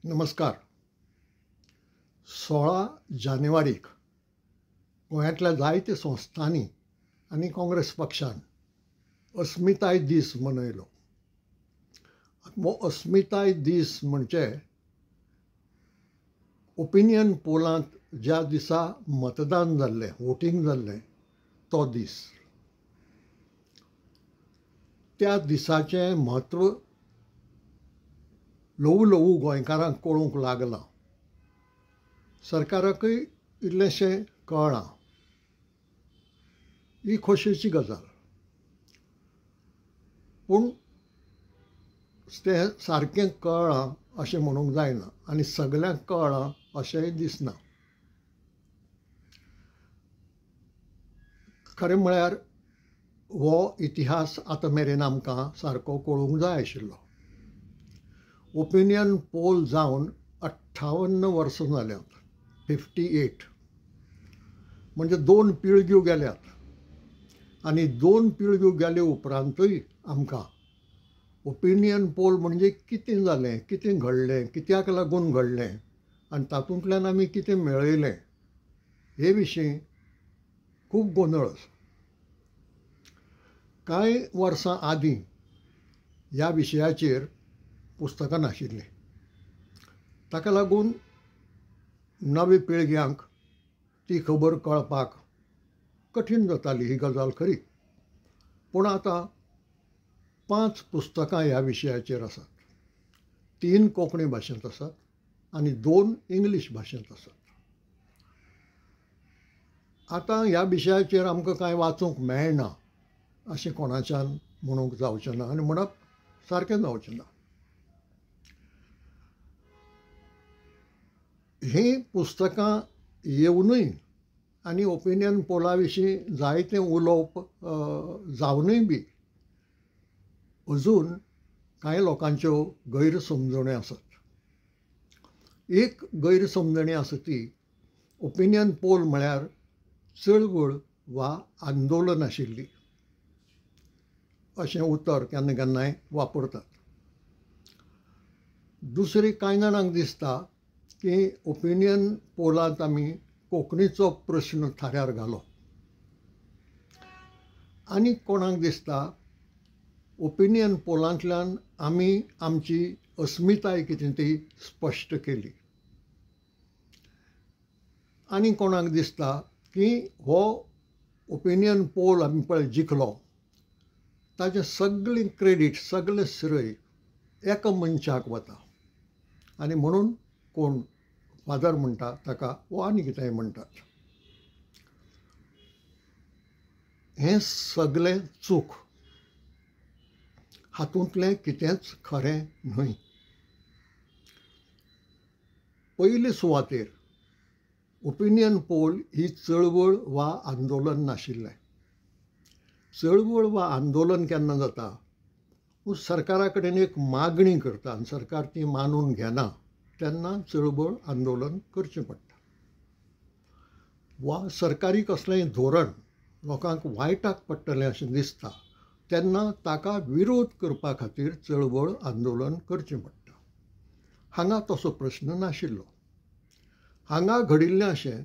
नमस्कार. 16 जानेवारीक गोंयांतल्या जायत्या संस्थांनी आनी काँग्रेस पक्षान अस्मिताय दीस मनयलो. हो अस्मिताय दीस म्हणजे ओपिनियन पोलांत ज्या दिसा मतदान जाल्लें, वोटींग जाल्लें तो दीस. त्या दिसाचें म्हत्व ल्हवू ल्हवू गोंयकारांक कळूंक लागलां. सरकाराकय इल्लेशें कळ्ळां. ही खोशयेची गजाल. पूण तें सारकें कळ्ळां अशें म्हणूंक जायना आनी सगल्यांक कळ्ळां अशेंय दिसना. खरें म्हळ्यार हो इतिहास आतां मेरेन आमकां सारको कळूंक जाय आशिल्लो. ओपिनियन पोल जावन 58 वर्सां जाल्यांत. 58 म्हणजे 2 पिळग्यो गेल्यात. आनी 2 पिळग्यो गेले उपरांतूय आमकां ओपिनियन पोल म्हणजे कितें जालें, कितें घडलें, कित्याक लागून घडलें आनी तातूंतल्यान आमी कितें मेळयलें हे विशीं खूब गोंदळ आसा. कांय वर्सां आदीं ह्या विशयाचेर पुस्तकां नाशिल्लीं. ताका लागून नवे पिळग्यांक ती खबर कळपाक कठीण जाताली ही गजाल खरी. पूण आतां 5 पुस्तकां ह्या विशयाचेर आसात. 3 कोंकणी भाशेंत आसात आनी 2 इंग्लीश भाशेंत आसात. आतां ह्या विशयाचेर आमकां कांय वाचूंक मेळना अशें कोणाच्यान म्हणूंक जावचें ना आनी म्हणप सारकें जावचें ना. हीं पुस्तकां येवनूय आनी ओपिनियन पोला विशीं जायतें उलोवप जावनूय बी अजून कांय लोकांच्यो गैरसमजण्यो आसात. एक गैरसमजणी आसा ती ओपिनियन पोल म्हळ्यार चळवळ वा आंदोलन आशिल्ली अशें उतर केन्ना केन्नाय वापरतात. दुसरी कांय जाणांक दिसता की ओपिनियन पोलांत आमी कोंकणीचो प्रश्न थाऱ्यार घालो. आनी कोणाक दिसता ओपिनियन पोलांतल्यान आमी आमची अस्मिताय कितें ती स्पश्ट केली. आनी कोणाक दिसता की हो ओपिनियन पोल आमी पळय जिखलो ताचें सगळें क्रेडीट, सगळें श्रेय एका मनशाक वता आनी म्हणून कोण फादर म्हणटा ताका वो आनी कितेंय म्हणटात. हें सगळें चूक. हातूंतलें कितेंच खरें न्हय. पयले सुवातेर ओपिनियन पोल ही चळवळ वा आंदोलन नाशिल्लें. चळवळ वा आंदोलन केन्ना जाता सरकारा कडेन एक मागणी करता आनी सरकार ती मानून घेना तेन्ना चळवळ आंदोलन करचें पडटा. वा सरकारी कसलेंय धोरण लोकांक वायटाक पडटलें अशें दिसता तेन्ना ताका विरोध करपा खातीर चळवळ आंदोलन करचें पडटा. हांगा तसो प्रश्न नाशिल्लो. हांगा घडिल्लें अशें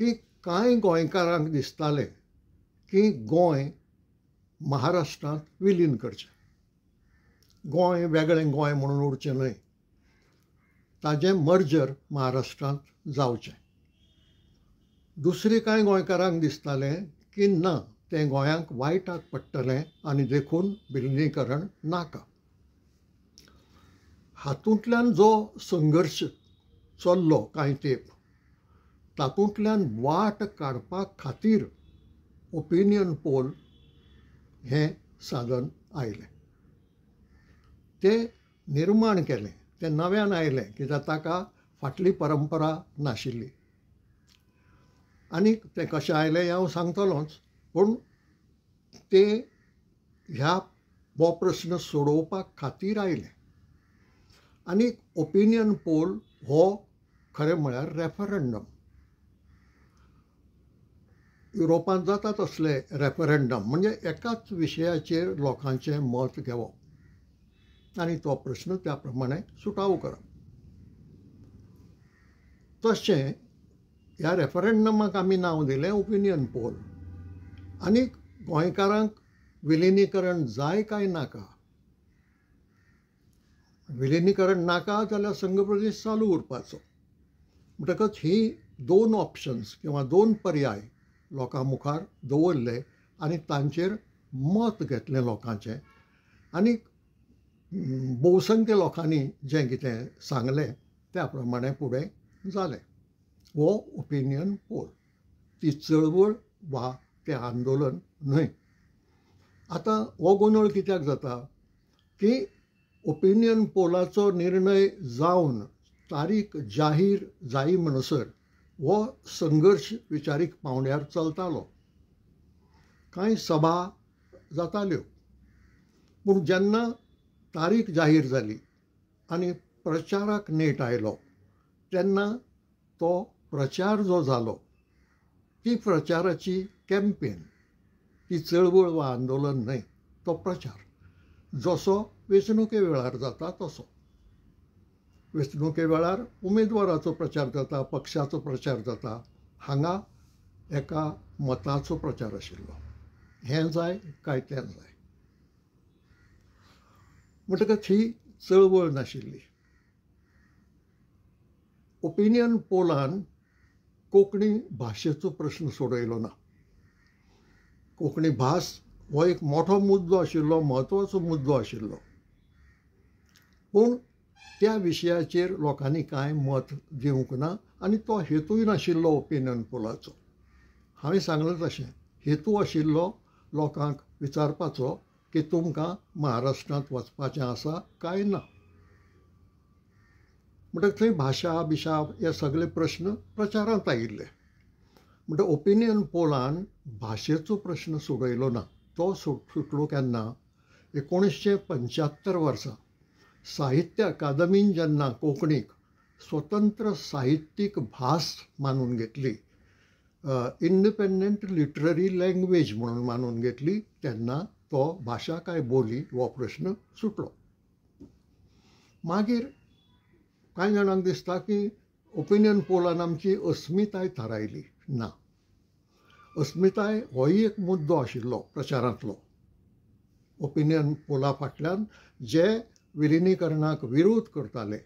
की कांय गोंयकारांक दिसतालें की गोंय महाराष्ट्रांत विलीन करचें. गोंय वेगळें गोंय म्हणून उरचें न्हय. ताचें मर्जर महाराष्ट्रांत जावचें. दुसरें कांय गोंयकारांक दिसतालें की ना, तें गोंयांक वायटाक पडटलें आनी देखून विलिनीकरण नाका. हातूंतल्यान जो संघर्श चल्लो कांय तेंप तातूंतल्यान वाट काडपा खातीर ओपिनियन पोल हें साधन आयलें. तें निर्माण केलें, तें नव्यान आयलें कित्याक ताका फाटली परंपरा नाशिल्ली. आनी तें कशें आयलें हें हांव सांगतलोच. पूण तें हो प्रश्न सोडोवपा खातीर आयलें. आनी ओपिनियन पोल हो खरें म्हळ्यार रेफरंडम. युरोपांत जाता तसले रेफरंडम म्हणजे एकाच विशयाचेर लोकांचें मत घेवप आनी तो प्रश्न त्या प्रमाणे सुटावो करप. तशें ह्या रेफरंडमाक आमी नांव दिलें ओपिनियन पोल. आनी गोंयकारांक विलिनीकरण जाय काय नाका, विलिनीकरण नाका जाल्यार संघ प्रदेश चालू उरपाचो. म्हणटकच ही दोन ऑप्शन्स किंवा दोन पर्याय लोकां मुखार दवरले आनी तांचेर मत घेतलें लोकांचें. आनी भोवसंख्य लोकांनी जें कितें सांगलें त्या प्रमाणें फुडें जालें. हो ओपिनियन पोल, ती चळवळ वा तें आंदोलन न्हय. आतां हो गोंदळ कित्याक जाता की ओपिनियन पोलाचो निर्णय जावन तारीख जाहीर जायी म्हणसर हो संघर्श विचारीक पावंड्यार चलतालो. कांय सभा जाताल्यो, पूण जेन्ना तारीख जाहीर जाली आनी प्रचाराक नेट आयलो तेन्ना तो प्रचार जो जालो, ती प्रचाराची कॅम्पेन, ती चळवळ वा आंदोलन न्हय, तो प्रचार जसो वेंचणुके वेळार जाता तसो. वेंचणुके वेळार उमेदवाराचो प्रचार जाता, पक्षाचो प्रचार जाता. हांगा एका मताचो प्रचार आशिल्लो, हें जाय काय तें जाय. म्हणटकच ही चळवळ नाशिल्ली. ओपिनियन पोलान कोंकणी भाशेचो प्रश्न सोडयलो ना. कोंकणी भास हो एक मोठो मुद्दो आशिल्लो, म्हत्वाचो मुद्दो आशिल्लो, पूण त्या विशयाचेर लोकांनी कांय मत दिवंक ना. आनी तो हेतूय नाशिल्लो ओपिनियन पोलाचो. हांवें सांगलें तशें हेतू आशिल्लो लोकांक विचारपाचो की तुमकां महाराष्ट्रांत वचपाचें आसा काय ना. म्हणटकच थंय भाशा बिशा हे सगळे प्रश्न प्रचारांत आयिल्ले. म्हणटकच ओपिनियन पोलान भाशेचो प्रश्न सोडयलो ना. तो सुटलो केन्ना 1975 वर्सा साहित्य अकादमीन जेन्ना कोंकणीक स्वतंत्र साहित्यीक भास मानून घेतली, इंडिपेंडंट लिटररी लँग्वेज म्हणून मानून घेतली, तेन्ना तो भाशा काय बोली हो प्रश्न सुटलो. मागीर कांय जाणांक दिसता की ओपिनियन पोलान आमची अस्मिताय थारायली. ना, अस्मिताय होय एक मुद्दो आशिल्लो प्रचारांतलो. ओपिनियन पोला फाटल्यान जे विलिनीकरणाक विरोध करताले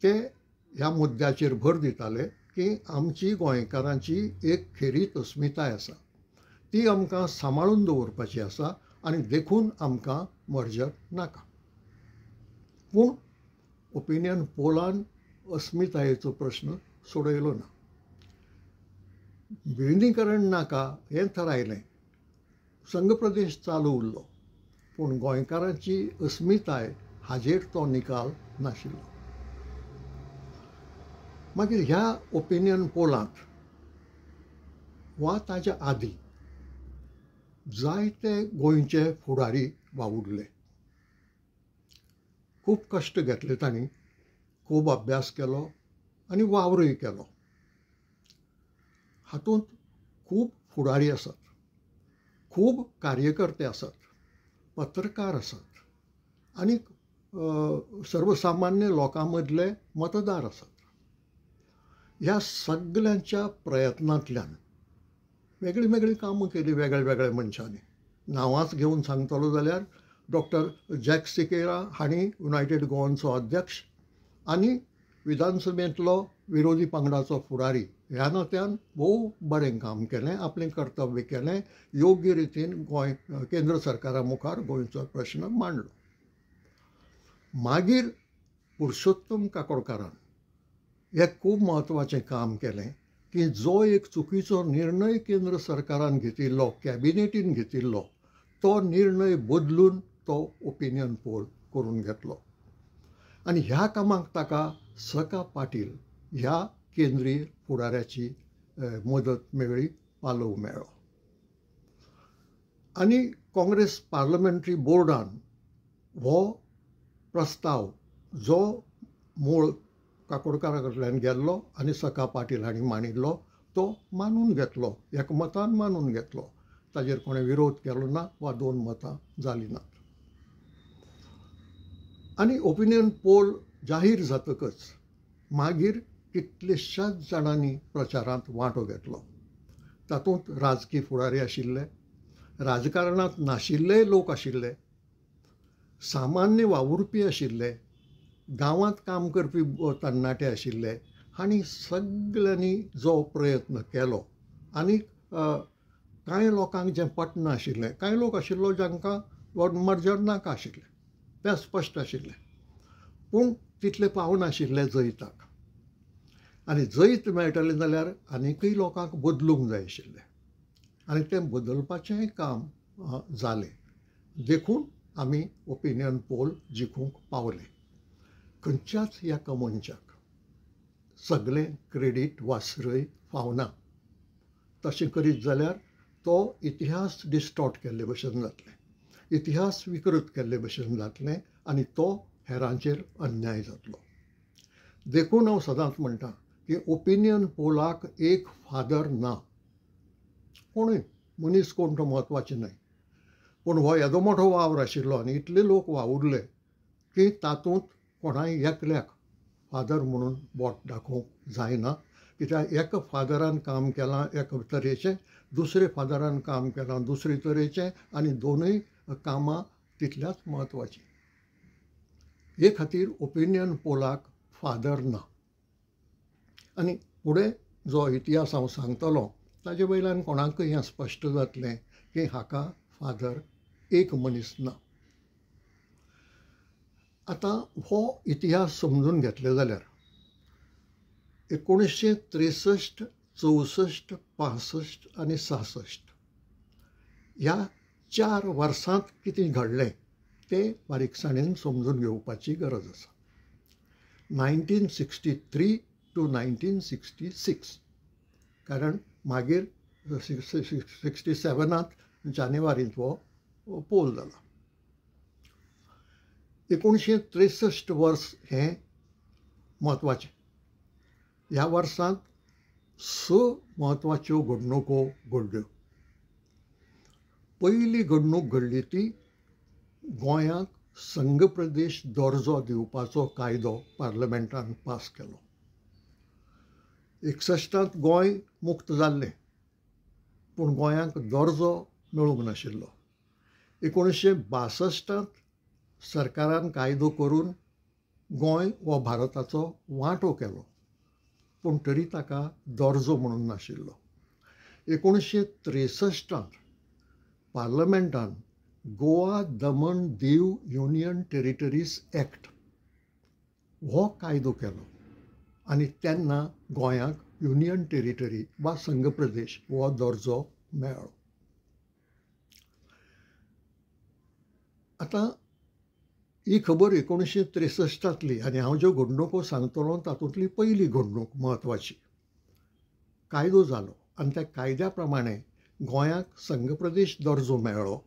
ते ह्या मुद्द्याचेर भर दिताले की आमची गोंयकारांची एक खेरीत अस्मिताय आसा, ती आमकां सांबाळून दवरपाची आसा आनी देखून आमकां मर्जर नाका. पूण ओपिनियन पोलान अस्मितायेचो प्रश्न सोडयलो ना. विलिनीकरण नाका हें थारायलें, संघ प्रदेश चालू उरलो, पूण गोंयकारांची अस्मिताय हाजेर तो निकाल नाशिल्लो. मागीर ह्या ओपिनियन पोलांत वा ताच्या आदीं जायते गोंयचे फुडारी वावुरले. खूब कश्ट घेतले तांणी, खूब अभ्यास केलो आनी वावरूय केलो. हातूंत खूब फुडारी आसात, खूब कार्यकर्ते आसात, पत्रकार आसात आनी सर्वसामान्य लोकां मदले मतदार आसात. ह्या सगळ्यांच्या प्रयत्नांतल्यान वेगळी वेगळी कामां केली वेगळ्या वेगळ्या मनशांनी. नांवांच घेवन सांगतलो जाल्यार डॉक्टर जॅक सिकेरा हांणी युनायटेड गोवनचो अध्यक्ष आनी विधानसभेंतलो विरोधी पंगडाचो फुडारी ह्या नात्यान भोव बरें काम केलें, आपलें कर्तव्य केलें, योग्य रितीन गोंय केंद्र सरकारा मुखार गोंयचो प्रश्न मांडलो. मागीर पुरुशोत्तम काकोडकारान एक खूब म्हत्वाचें काम केलें की जो एक चुकीचो निर्णय केंद्र सरकारान घेतिल्लो, कॅबिनेटीन घेतिल्लो, तो निर्णय बदलून तो ओपिनियन पोल करून घेतलो. आनी ह्या कामाक ताका सका पाटील ह्या केंद्रीय फुडाऱ्याची मदत मेळ्ळी, पालव मेळ्ळो. आनी काँग्रेस पार्लमेंटरी बोर्डान हो प्रस्ताव जो मूळ काकोडकारा कडल्यान गेल्लो आनी सका पाटील हांणी मांडिल्लो तो मानून घेतलो, एकमतान मानून घेतलो. ताजेर कोणें विरोध केलो ना वा दोन मतां जालीं नात. आनी ओपिनियन पोल जाहीर जातकच मागीर कितलेशाच जाणांनी प्रचारांत वांटो घेतलो. तातूंत राजकी फुडारी आशिल्ले, राजकारणांत नाशिल्लेय लोक आशिल्ले, सामान्य वावुरपी आशिल्ले, गांवांत काम करपी तरणाटे आशिल्ले. हांणी सगळ्यांनी जो प्रयत्न केलो आनी कांय लोकांक जें पटना आशिल्लें, कांय लोक आशिल्लो जांकां मर्जर नाका आशिल्लें, तें स्पश्ट आशिल्लें, पूण तितलें पावनाशिल्लें जैताक. आनी जैत मेळटलें जाल्यार आनीकय लोकांक बदलूंक जाय आशिल्लें आनी तें बदलपाचेंय काम जालें. देखून आमी ओपिनियन पोल जिखूंक पावले. खंयच्याच एका मनशाक सगळें क्रेडीट वा श्रय फावना. तशें करीत जाल्यार तो इतिहास डिस्टॉर्ट केल्ले भशेन जातलें, इतिहास विकृत केल्ले भशेन जातलें आनी तो हेरांचेर अन्याय जातलो. देखून हांव सदांच म्हणटां की ओपिनियन पोलाक एक फादर ना. कोणूय मनीस कोण तो म्हत्वाचें न्हय, पूण हो येदो मोठो वावर आशिल्लो आनी इतले लोक वावुरले की तातूंत कोणाय एकल्याक फादर म्हणून बोट दाखोवंक जायना. कित्याक एका फादरान काम केलां एका तरेचें, दुसरे फादरान काम केलां दुसरे तरेचें आनी दोनूय कामां तितल्याच म्हत्वाचीं. हे खातीर ओपिनियन पोलाक फादर ना. आनी फुडें जो इतिहास हांव सांगतलों ताजे वयल्यान कोणाकय हें स्पश्ट जातलें की हाका फादर एक मनीस ना. आतां हो इतिहास समजून घेतले जाल्यार 1963, 64, 65 आनी 66 ह्या 4 वर्सांत कितें घडलें तें बारीकसाणेन समजून घेवपाची गरज आसा. 1963 to 1966 कारण मागीर 67 जानेवारींत हो पोल जाला. 1963 वर्स हें म्हत्वाचें. ह्या वर्सांत 6 म्हत्वाच्यो घडणुको घडल्यो. पयली घडणूक घडली ती गोंयांक संघ प्रदेश दर्जो दिवपाचो कायदो पार्लमेंटान पास केलो. 61 गोंय मुक्त जाल्लें, पूण गोंयांक दर्जो मेळूंक नाशिल्लो. 1962 सरकारान कायदो करून गोंय हो भारताचो वांटो केलो, पूण तरी ताका दर्जो म्हणून नाशिल्लो. 1963 पार्लमेंटान Goa Daman Diu union territories act हो कायदो केलो आनी तेन्ना गोंयांक युनियन टेरिटरी वा संघ प्रदेश हो दर्जो मेळ्ळो. आतां ही खबर 1963 आनी हांव ज्यो घडणुको सांगतलो तातूंतली पयली घडणूक म्हत्वाची. कायदो जालो आनी त्या कायद्या प्रमाणें गोंयांक संघ प्रदेश दर्जो मेळ्ळो,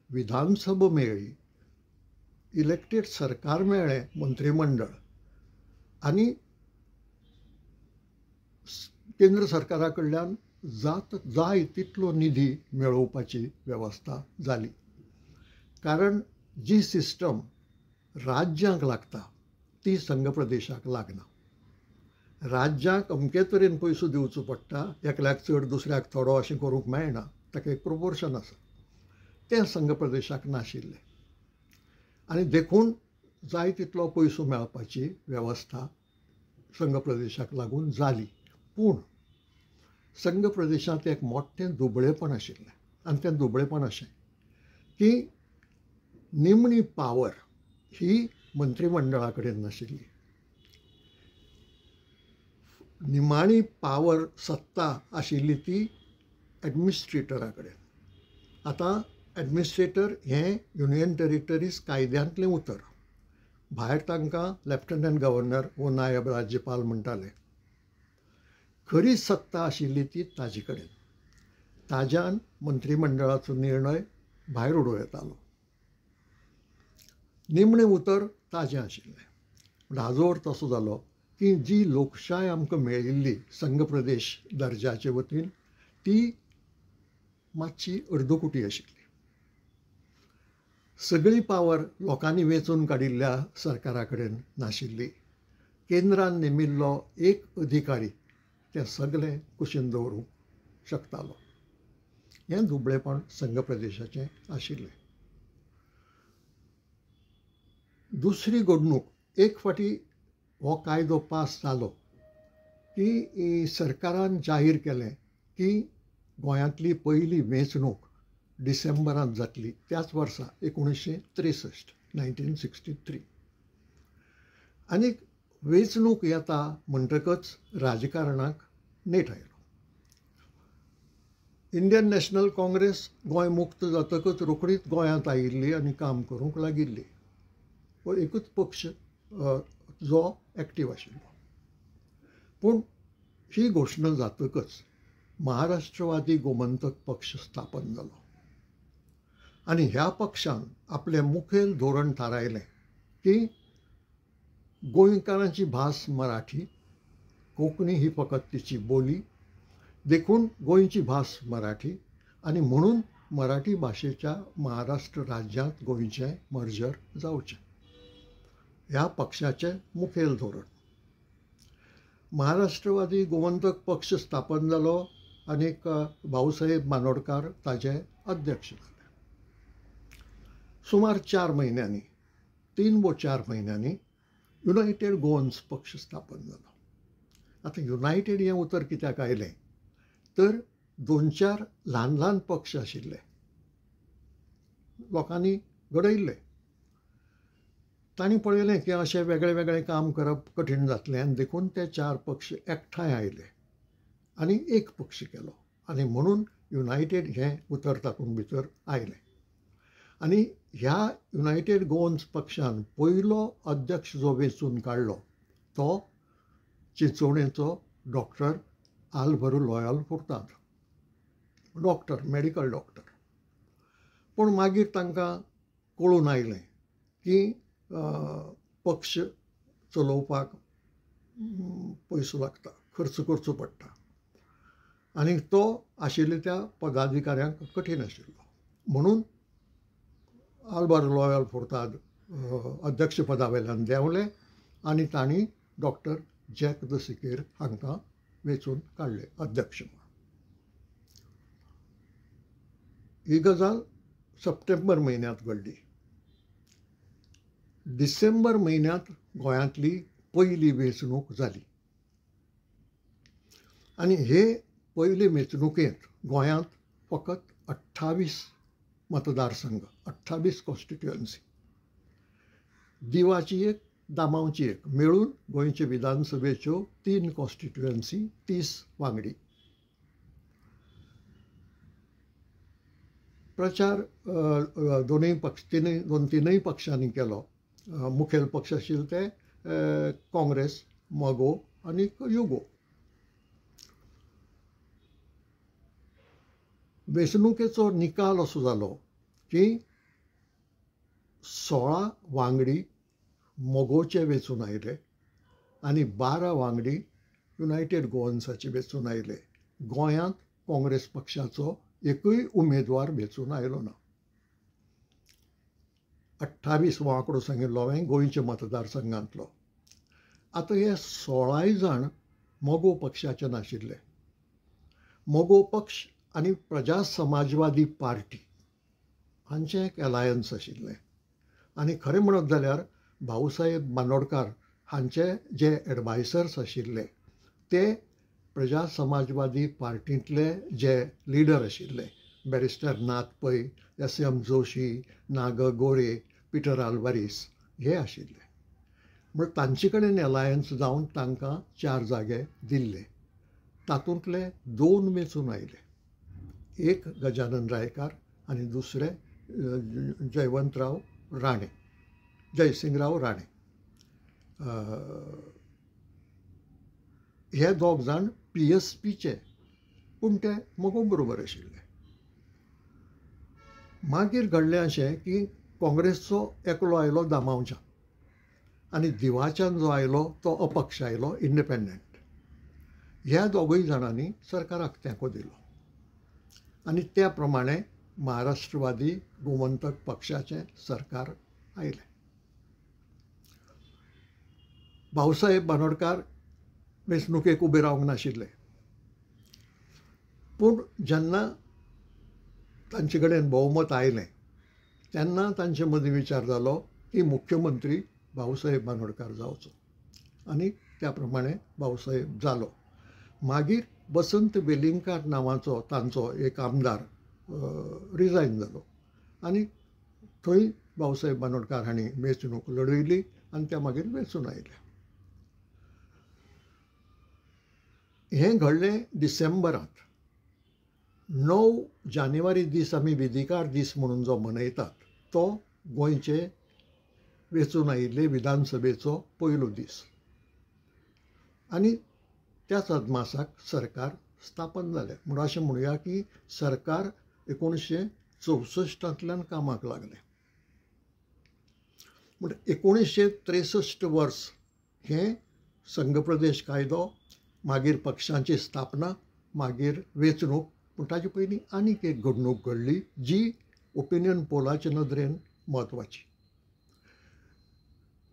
विधानसभा मेळ्ळी, इलेक्टेड सरकार मेळ्ळें, मंत्रीमंडळ, आनी केंद्र सरकारा कडल्यान जाय तितलो निधी मेळोवपाची वेवस्था जाली. कारण जी सिस्टम राज्यांक लागता ती संघ प्रदेशाक लागना. राज्यांक अमके तरेन पयसो दिवचो पडटा, एकल्याक चड दुसऱ्याक थोडो अशें करूंक मेळना, ताका एक प्रोपोर्शन आसा, तें संघ प्रदेशाक नाशिल्लें. आनी देखून जाय तितलो पयसो मेळपाची वेवस्था संघ प्रदेशाक लागून जाली. पूण संघ प्रदेशांत एक मोठें दुबळेपण आशिल्लें आनी तें दुबळेपण अशें की निमणी पावर ही मंत्रीमंडळा कडेन नाशिल्ली. निमाणी पावर सत्ता आशिल्ली ती एडमिनिस्ट्रेटरा कडेन. आतां एडमिनिस्ट्रेटर हें युनियन टेरिटरीज कायद्यांतलें उतर. भायर तांकां लेफ्टनंट गव्हर्नर वो नायब राज्यपाल म्हणटाले. खरी सत्ता आशिल्ली ती ताजे कडेन. ताज्यान मंत्रीमंडळाचो निर्णय भायर उडोव येतालो. निमणें उतर ताजें आशिल्लें. पूण हाजो अर्थ असो जालो की जी लोकशाय आमकां मेळिल्ली संघ प्रदेश दर्ज्याचे वतीन ती मातशी अर्दकुटी आशिल्ली. सगळी पावर लोकांनी वेंचून काडिल्ल्या सरकारा कडेन नाशिल्ली. केंद्रान नेमिल्लो एक अधिकारी ते सगळे कुशीन दवरूंक शकतालो. हें दुबळेपण संघ प्रदेशाचें आशिल्लें. दुसरी घडणूक, एक फावटी हो कायदो पास जालो की सरकारान जाहीर केलें की गोंयांतली पयली वेंचणूक डिसेंबरांत जातली, त्याच वर्सा 1963. आनी वेंचणूक येता म्हणटकच राजकारणाक नेट आयलो. इंडियन नॅशनल काँग्रेस गोंय मुक्त जातकच रोखडीच गोंयांत आयिल्ली आनी काम करूंक लागिल्ली. हो एकूच पक्ष जो एक्टीव आशिल्लो. पूण ही घोशणा जातकच महाराष्ट्रवादी गोमंतक पक्ष स्थापन जालो आनी ह्या पक्षान आपलें मुखेल धोरण थारायलें की गोंयकारांची भास मराठी, कोंकणी ही फकत तिची बोली, देखून गोंयची भास मराठी आनी म्हणून मराठी भाशेच्या महाराष्ट्र राज्यांत गोंयचें मर्जर जावचें. ह्या पक्षाचें मुखेल धोरण. महाराष्ट्रवादी गोमंतक पक्ष स्थापन जालो आनी भाऊसाहेब बांदोडकार ताचे अध्यक्ष जाले. सुमार 4 म्हयन्यांनी, 3 वा 4 म्हयन्यांनी युनायटेड गोवन्स पक्ष स्थापन जालो. आतां युनायटेड हें उतर कित्याक आयलें तर 2-4 ल्हान ल्हान पक्ष आशिल्ले, लोकांनी घडयल्ले. तांणी पळयलें की अशें वेगळें वेगळें काम करप कठीण जातलें आनी देखून ते 4 पक्ष एकठांय आयले आनी एक पक्ष केलो आनी म्हणून युनायटेड हें उतर तातूंत भितर आयलें. आनी ह्या युनायटेड गोवन्स पक्षान पयलो अध्यक्ष जो वेंचून काडलो तो चिंचोणेचो doctor Alvaro Loyola Furtado, doctor, medical doctor. पूण मागीर तांकां कळून आयलें की पक्ष चलोवपाक पयसो लागता, खर्च करचो पडटा आनी तो आशिल्ल्या त्या पदाधिकाऱ्यांक कठीण आशिल्लो. म्हणून आल्वारो लॉयल फुर्ताद अध्यक्ष पदा वयल्यान देंवले आनी तांणी डॉक्टर जॅक द सिकेर हांकां वेंचून काडले अध्यक्ष म्हणून. ही गजाल सप्टेंबर म्हयन्यांत घडली. डिसेंबर म्हयन्यांत गोंयांतली पयली वेंचणूक जाली आनी हे पयले वेंचणुकेंत गोंयांत फकत 28 मतदारसंघ, 28 कॉन्स्टिट्युएन्सी, दिवाची एक, दामावची एक, मेळून गोंयचे विधानसभेच्यो 3 कॉन्स्टिट्युएन्सी, 30 वांगडी. प्रचार तीनय पक्षांनी केलो. मुखेल पक्ष आशिल्ले ते काँग्रेस, मगो आनी युगो. वेंचणुकेचो निकाल असो जालो की 16 वांगडी मोगोचे वेंचून आयले आनी 12 वांगडी युनायटेड गोवन्साचे वेंचून आयले. गोंयांत काँग्रेस पक्षाचो एकूय उमेदवार वेंचून आयलो ना. 28 हो आंकडो सांगिल्लो हांवें गोंयच्या मतदारसंघांतलो. आतां हे 16 जाण मोगो पक्षाचे नाशिल्ले. मोगो पक्ष आनी प्रजा समाजवादी पार्टी हांचें एक एलायन्स आशिल्लें आनी खरें म्हणत जाल्यार भाऊसाहेब बांदोडकार हांचे जे एडवायसर्स आशिल्ले ते प्रजा समाजवादी पार्टींतले जे लिडर आशिल्ले, बॅरिस्टर नाथ पै, एस.एम. जोशी, नाग गोरे, पिटर आल्वारीस हे आशिल्ले. म्हण तांचे कडेन एलायन्स जावन तांकां 4 जागे दिल्ले. तातूंतले 2 वेंचून आयले. एक गजानन रायकार आनी दुसरे जयसिंगराव राणे. हे 2 जाण PSPचे, पूण ते मोगो बरोबर आशिल्ले. मागीर घडलें अशें की काँग्रेसचो एकलो आयलो दामावच्यान आनी दिवाच्यान जो आयलो तो अपक्ष आयलो, इंडिपेंडंट. ह्या 2 जाणांनी सरकाराक तेंको दिलो आनी त्या प्रमाणें महाराष्ट्रवादी गोमंतक पक्षाचें सरकार आयलें. भाऊसाहेब बांदोडकार वेंचणुकेक उबे रावंक नाशिल्ले, पूण जेन्ना तांचे कडेन भोवमत आयलें तेन्ना तांचे मदीं विचार जालो की मुख्यमंत्री भाऊसाहेब बांदोडकार जावचो, आनी त्या प्रमाणे भाऊसाहेब जालो. मागीर वसंत वेलिंगकार नांवाचो तांचो एक आमदार रिजायन जालो आनी थंय भाऊसाहेब बांदोडकार हांणी वेंचणूक लढयली आनी त्या मागीर वेंचून आयल्या. हें घडलें डिसेंबरांत. 9 जानेवारी दीस आमी वेदिकार दीस म्हणून जो मनयतात तो गोंयचे वेंचून आयिल्ले विधानसभेचो पयलो दीस, आनी त्याच अदमासाक सरकार स्थापन जालें. म्हणून अशें म्हणुया की सरकार 1964 कामाक लागलें. म्हणजे 1963 वर्स हें संघ प्रदेश कायदो, मागीर पक्षांची स्थापना, मागीर वेंचणूक. पूण ताचे पयलीं आनीक एक घडणूक घडली जी ओपिनियन पोलाचे नदरेन म्हत्वाची.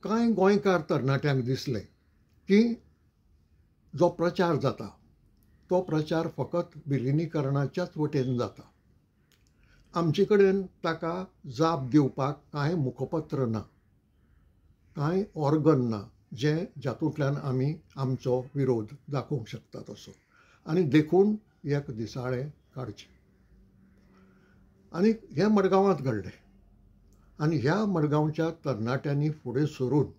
कांय गोंयकार तरणाट्यांक दिसलें की जो प्रचार जाता तो प्रचार फकत विलिनीकरणाच्याच वटेन जाता. आमचे कडेन ताका जाप दिवपाक कांय मुखपत्र ना, कांय ऑर्गन ना जातूंतल्यान आमी आमचो विरोध दाखोवंक शकतात असो, आनी देखून एक दिसाळें काडचें. आनी हें मडगांवांत घडलें, आनी ह्या मडगांवच्या तरणाट्यांनी फुडें सरून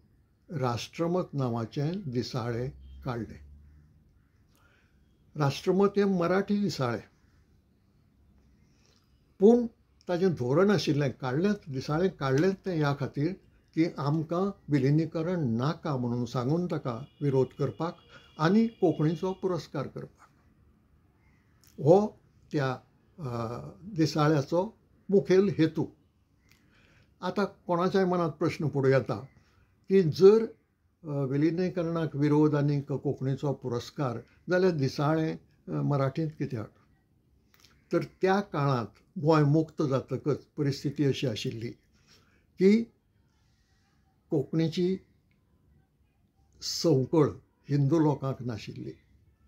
राष्ट्रमत नांवाचें दिसाळें काडलें. राष्ट्रमत हें मराठी दिसाळें, पूण ताचें धोरण आशिल्लें दिसाळें काडलें तें ह्या खातीर की आमकां विलिनीकरण नाका म्हणून सांगून ताका विरोध करपाक आनी कोंकणीचो पुरस्कार करपाक. हो त्या दिसाळ्याचो मुखेल हेतू. आतां कोणाच्याय मनांत प्रश्न फुडें येता की जर विलिनीकरणाक विरोध आनी कोंकणीचो पुरस्कार जाल्यार दिसाळें मराठींत कित्याक? तर त्या काळांत गोंय मुक्त जातकच परिस्थिती अशी आशिल्ली की कोंकणीची संवकळ हिंदू लोकांक नाशिल्ली.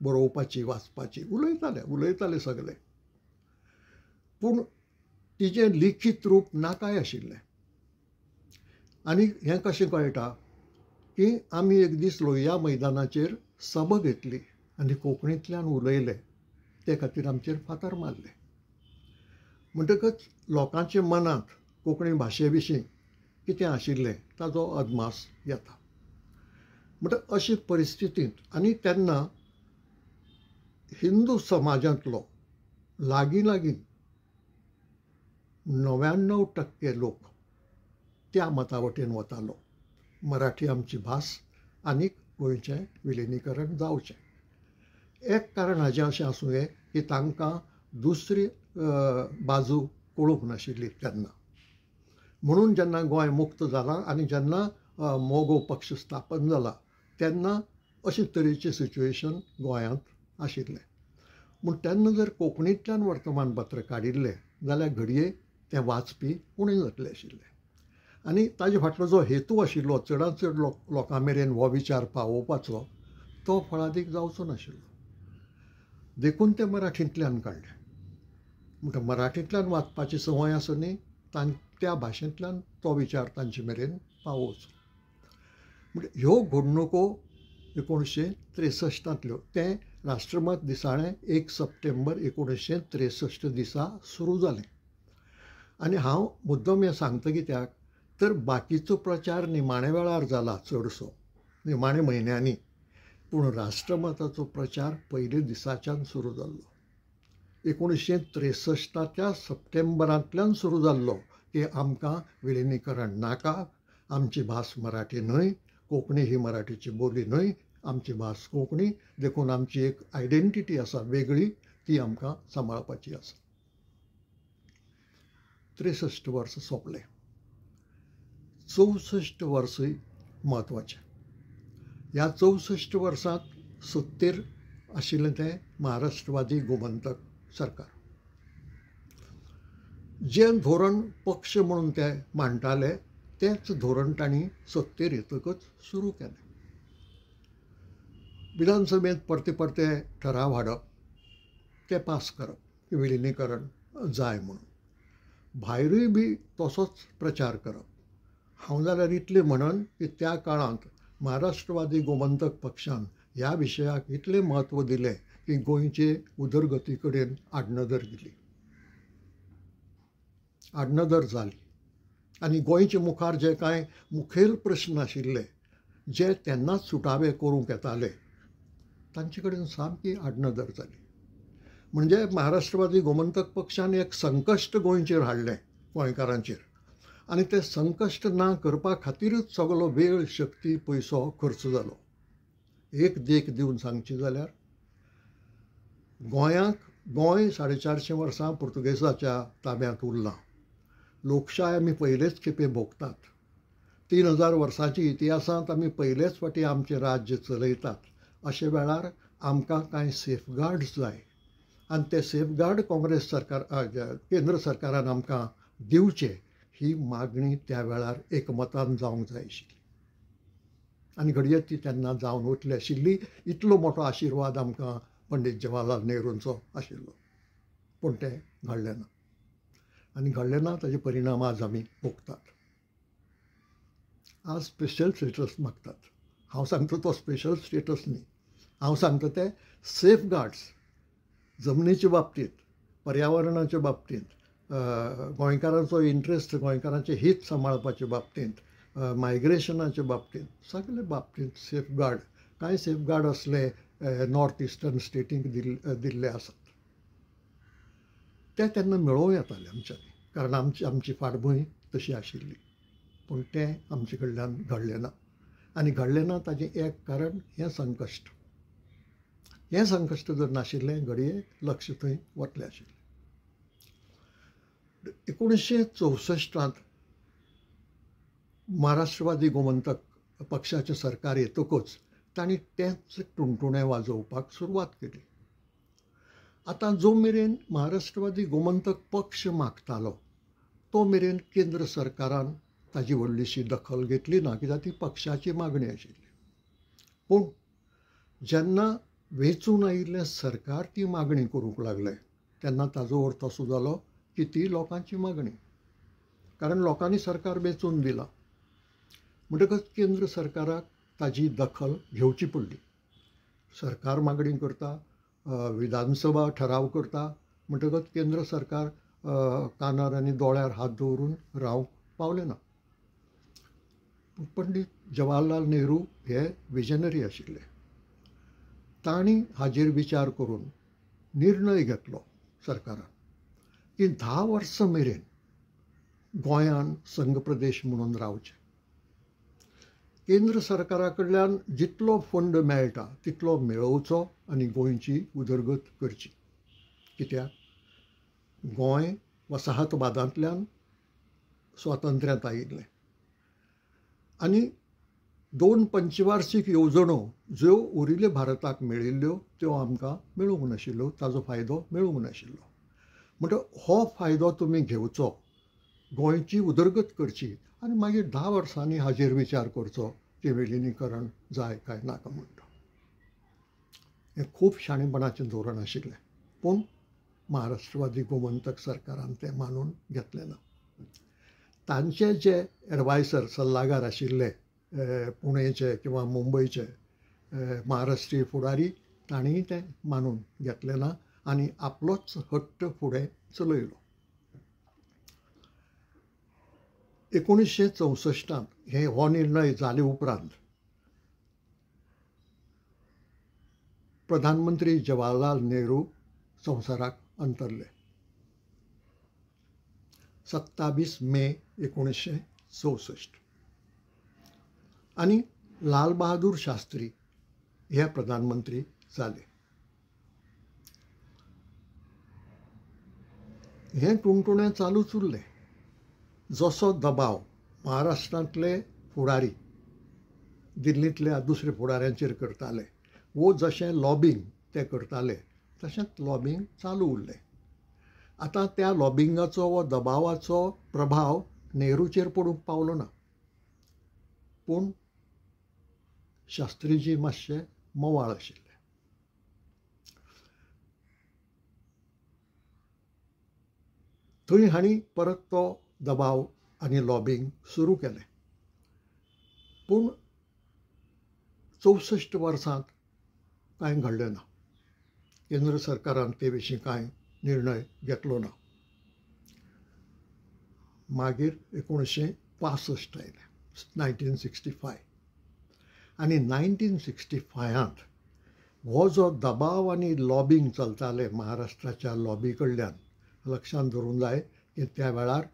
बरोवपाची, वाचपाची उलयताले सगळे, पूण तिचें लिखीत रूप नाकाय आशिल्लें. आनी हें कशें कळटा की आमी एक दीस लोहिया मैदानाचेर सभा घेतली आनी कोंकणींतल्यान उलयले, ते खातीर आमचेर फातर मारले. म्हणटकच लोकांच्या मनांत कोंकणी भाशे विशीं कितें आशिल्लें ताचो अदमास येता. म्हणटकच अशी परिस्थितींत आनी तेन्ना हिंदू समाजांतलो लागीं 99% लोक त्या मता वटेन वतालो, मराठी आमची भास आनीक गोंयचें विलिनीकरण जावचें. एक कारण हाचें अशें आसूं यें की तांकां दुसरी बाजू कळूंक नाशिल्ली तेन्ना. म्हणून जेन्ना गोंय मुक्त जालां आनी जेन्ना मोगो पक्ष स्थापन जाला तेन्ना अशे तरेचें सिच्युएशन गोंयांत आशिल्लें. पूण तेन्ना जर कोंकणींतल्यान वर्तमानपत्र काडिल्लें जाल्यार घडये तें वाचपी उणें जातलें आशिल्लें. आनी ताजे फाटलो जो हेतू आशिल्लो चडांत चड लोकां मेरेन हो विचार पावोवपाचो तो फळादीक जावचो नाशिल्लो. देखून तें मराठींतल्यान काडलें. म्हणटा मराठींतल्यान वाचपाची संवय आसुनी त्या भाशेंतल्यान तो विचार तांचे मेरेन पावोवचो. म्हणजे ह्यो घडणुको 1963 तें राष्ट्रमत दिसाळें 1 सप्टेंबर 1963 दिसा सुरू जालें. आनी हांव मुद्दम हें सांगता कित्याक तर बाकीचो प्रचार निमाण्या वेळार जाला, चडसो निमाणे म्हयन्यांनी, पूण राष्ट्रमताचो प्रचार पयले दिसाच्यान सुरू जाल्लो. 1963 सप्टेंबरांतल्यान सुरू जाल्लो की आमकां विलिनीकरण नाका, आमची भास मराठी न्हय, कोंकणी ही मराठीची बोली न्हय, आमची भास कोंकणी, देखून आमची एक आयडेंटिटी आसा वेगळी, ती आमकां सांबाळपाची आसा. 63 वर्स सोंपलें. 64 वर्सूय म्हत्वाचें. ह्या 64 वर्सांत सत्तेर आशिल्लें तें महाराष्ट्रवादी गोमंतक सरकार. जें धोरण पक्ष म्हणून ते मांडटाले तेंच धोरण तांणी सत्तेर येतकच सुरू केलें. विधानसभेत परते परते ठराव हाडप, ते पास करप की विलिनीकरण जाय म्हणून. भायरूय बी तसोच प्रचार करप. हांव जाल्यार इतलें म्हणन की त्या काळांत महाराष्ट्रवादी गोमंतक पक्षान ह्या विशयाक इतलें म्हत्व दिलें की गोंयचे उदरगती कडेन आडनदर गेली, आडनदर जाली. आनी गोंयचे मुखार जे कांय मुखेल प्रश्न आशिल्ले जे तेन्नाच सुटावे करूंक येताले तांचे कडेन सामकी आडनदर जाली. म्हणजे महाराष्ट्रवादी गोमंतक पक्षान एक संकश्ट गोंयचेर हाडलें, गोंयकारांचेर, आनी तें संकश्ट ना करपा खातीरच सगळो वेळ, शक्ती, पयसो खर्च जालो. एक देख दिवन सांगची जाल्यार गोंय 450 वर्सां पुर्तुगेजाच्या ताब्यांत उरलां. लोकशाय आमी पयलेच खेपे भोगतात. 3000 वर्सांच्या इतिहासांत आमी पयलेच फावटी आमचें राज्य चलयतात. अशे वेळार आमकां कांय सेफगार्ड्स जाय, आनी ते सेफगार्ड काँग्रेस सरकार, केंद्र सरकारान आमकां दिवचे, ही मागणी त्या वेळार एकमतान जावंक जाय आशिल्ली. आनी घडये ती तेन्ना जावन वतली आशिल्ली. इतलो मोठो आशिर्वाद आमकां पंडीत जवाहरलाल नेहरूंचो आशिल्लो. पूण तें घडलें ना, आनी घडलें ना ताजे परिणाम आज आमी भोगतात. आज स्पेशल स्टेटस मागतात. हांव सांगता तो स्पेशल स्टेटस न्ही, हांव सांगता ते सेफगार्ड्स. जमनीच्या बाबतींत, पर्यावरणाच्या बाबतींत, गोंयकारांचो इंट्रस्ट, गोंयकारांचें हित सांबाळपाच्या बाबतींत, मायग्रेशनाच्या बाबतींत, सगळे बाबतींत सेफगार्ड. कांय सेफगार्ड असले नॉर्थ इस्टर्न स्टेटींक दिल्ले आसात. ते तेन्ना मेळोवं येताले आमच्यांनी, कारण आमची फाटभूंय तशी आशिल्ली. पूण तें आमचे कडल्यान घडलें ना. आनी घडलें ना ताजें एक कारण हें संकश्ट. हें संकश्ट जर नाशिल्लें घडये लक्ष थंय वतलें आशिल्लें. 1964 महाराष्ट्रवादी गोमंतक पक्षाचें सरकार येतकच तांणी तेंच टुणटुणें वाजोवपाक सुरवात केली. आतां जो मेरेन महाराष्ट्रवादी गोमंतक पक्ष मागतालो तो मेरेन केंद्र सरकारान ताजी व्हडलीशी दखल घेतली ना, कित्याक ती पक्षाची मागणी आशिल्ली. पूण जेन्ना वेंचून आयिल्लें सरकार ती मागणी करूंक लागलें तेन्ना ताजो अर्थ असो जालो की ती लोकांची मागणी, कारण लोकांनी सरकार वेंचून दिला. म्हणटकच केंद्र सरकाराक ताजी दखल घेवची पडली. सरकार मागणी करता, विधानसभा ठराव करता, म्हणटकच केंद्र सरकार कानार आनी दोळ्यार हात दवरून रावंक पावलें ना. पंडीत जवाहरलाल नेहरू हे विजनरी आशिल्ले. तांणी हाजेर विचार करून निर्णय घेतलो सरकारान की 10 वर्सां मेरेन गोंयान संघ प्रदेश म्हणून रावचें. केंद्र सरकारा कडल्यान जितलो फंड मेळटा तितलो मेळोवचो आनी गोंयची उदरगत करची. कित्याक गोंय वसाहतवादांतल्यान स्वातंत्र्यांत आयिल्लें आनी 2 पंचवार्शीक येवजण्यो ज्यो उरिल्ल्या भारताक मेळिल्ल्यो त्यो आमकां मेळूंक नाशिल्ल्यो, ताजो फायदो मेळूंक नाशिल्लो. म्हणटकच हो फायदो तुमी घेवचो, गोंयची उदरगत करची आनी मागीर 10 वर्सांनी हाजेर विचार करचो की विलिनीकरण जाय काय नाका म्हणटा. हें खूब शाणेपणाचें धोरण आशिल्लें, पूण महाराष्ट्रवादी गोमंतक सरकारान तें मानून घेतलें ना. तांचे जे एडवायसर, सल्लागार आशिल्ले पुणेचे किंवा मुंबयचे महाराष्ट्रीय फुडारी, तांणीय तें मानून घेतलें ना आनी आपलोच हट्ट फुडें चलयलो. 1964 हो निर्णय जाले उपरांत प्रधानमंत्री जवाहरलाल नेहरू संवसाराक अंतरले. 27 मे 1964 आनी लाल बहादूर शास्त्री हे प्रधानमंत्री जाले. हें टुणटुणें चालूच उरलें. जसो दबाव महाराष्ट्रांतले फुडारी दिल्लींतल्या दुसऱ्या फुडाऱ्यांचेर करताले वो जशें लॉबिंग ते करताले तशेंच लॉबिंग चालू उरलें. आतां त्या लॉबिंगाचो वा दबावाचो प्रभाव नेहरूचेर पडूंक पावलो ना, पूण शास्त्रीजी मातशे मवाळ आशिल्लें. थंय हांणी परत तो दबाव आनी लॉबिंग सुरू केलें. पूण 64 वर्सांत कांय घडलें ना. केंद्र सरकारान ते विशीं कांय निर्णय घेतलो ना. मागीर 1965 आयलें, 1965. आनी 1965 हो जो दबाव आनी लॉबिंग चलतालें महाराष्ट्राच्या लॉबी कडल्यान, लक्षांत दवरूंक जाय की त्या वेळार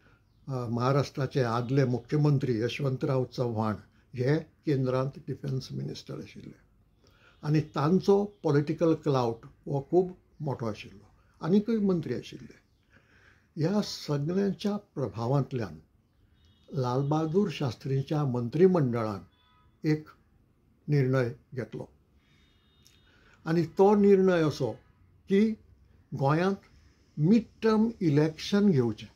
महाराष्ट्राचे आदले मुख्यमंत्री यशवंतराव चव्हाण हे केंद्रांत डिफेन्स मिनिस्टर आशिल्ले आनी तांचो पॉलिटिकल क्लावट हो खूब मोठो आशिल्लो. आनीकय मंत्री आशिल्ले. ह्या सगळ्यांच्या प्रभावांतल्यान लाल बहादूर शास्त्रीच्या मंत्रिमंडळान एक निर्णय घेतलो. आनी तो निर्णय असो की गोंयांत मिड टर्म इलेक्शन घेवचें.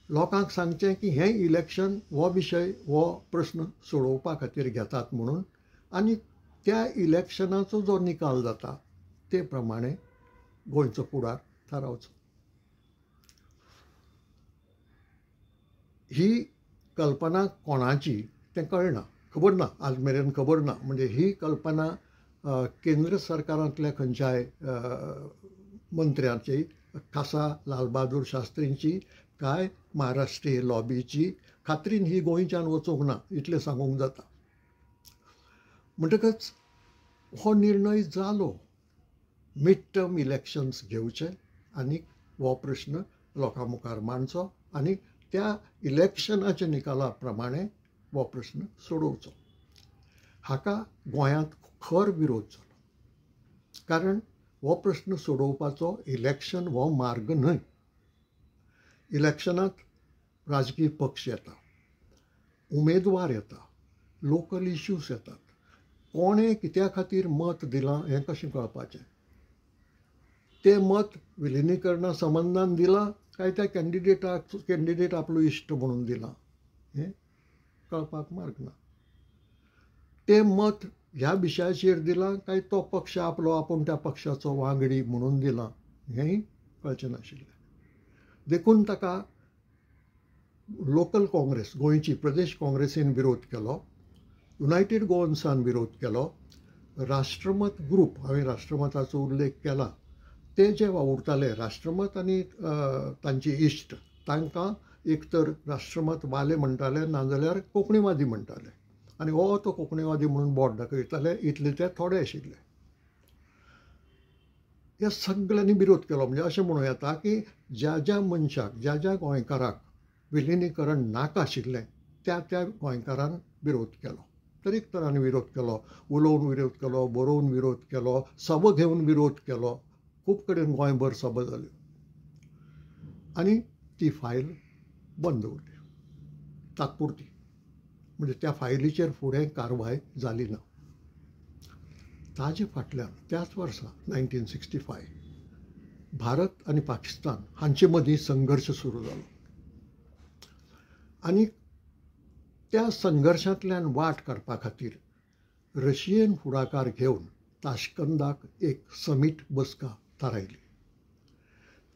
लोकांक सांगचें की हें इलेक्शन हो विशय हो प्रश्न सोडोवपा खातीर घेतात म्हणून, आनी त्या इलेक्शनाचो जो निकाल जाता ते प्रमाणे गोंयचो फुडार थारावचो. ही कल्पना कोणाची तें कळना, खबर ना, आज मेरेन खबर ना. म्हणजे ही कल्पना केंद्र सरकारांतल्या खंयच्याय मंत्र्याची, खासा लाल बहादूर शास्त्रींची काय महाराष्ट्रीय लॉबीची, खात्रीन ही गोंयच्यान वचूंक ना इतलें सांगूंक जाता. म्हणटकच हो निर्णय जालो, मिड टर्म इलेक्शन्स घेवचे आनी हो प्रश्न लोकां मुखार मांडचो आनी त्या इलेक्शनाच्या निकाला प्रमाणे हो प्रश्न सोडोवचो. हाका गोंयांत खर विरोध जालो. कारण हो प्रश्न सोडोवपाचो इलेक्शन हो मार्ग न्हय. इलेक्शनांत राजकीय पक्ष येता, उमेदवार येता, लोकल इश्यूज येतात. कोणें कित्या खातीर मत दिलां हें कशें कळपाचें? तें मत विलिनीकरणा संबंदान दिलां काय त्या कॅन्डिडेट आपलो इश्ट म्हणून दिलां हें कळपाक मार्ग ना. तें मत ह्या विशयाचेर दिलां काय तो पक्ष आपलो आपूण त्या पक्षाचो वांगडी म्हणून दिलां हेंय कळचें नाशिल्लें. देखून ताका लोकल काँग्रेस, गोंयची प्रदेश काँग्रेसीन विरोध केलो, युनायटेड गोवन्सान विरोध केलो, राष्ट्रमत ग्रूप, हांवें राष्ट्रमताचो उल्लेख केला, ते जे वावुरताले राष्ट्रमत आनी तांची इश्ट, तांकां एक तर राष्ट्रमत वाले म्हणटाले, नाजाल्यार कोंकणीवादी म्हणटाले. आनी हो तो कोंकणीवादी म्हणून बोट दाखयताले, इतले ते थोडे आशिल्ले. ह्या सगळ्यांनी विरोध केलो. म्हणजे अशें म्हणूं येता की ज्या ज्या मनशाक, ज्या ज्या गोंयकाराक विलिनीकरण नाका आशिल्लें त्या त्या गोंयकारान विरोध केलो. तरेक तरांनी विरोध केलो. उलोवन विरोध केलो, बरोवन विरोध केलो, सभा घेवन विरोध केलो. खूब कडेन गोंयभर सभा जाल्यो आनी ती फायल बंद उरली, तात्पुरती. म्हणजे त्या फायलीचेर फुडें कारवाय जाली ना. ताजे फाटल्यान त्याच वर्सा 1965 भारत आनी पाकिस्तान हांचे मदीं संघर्श सुरू जालो. आनी त्या संघर्शांतल्यान वाट काडपा खातीर रशियेन फुडाकार घेवन ताशकंदाक एक समीट बसका थारायली.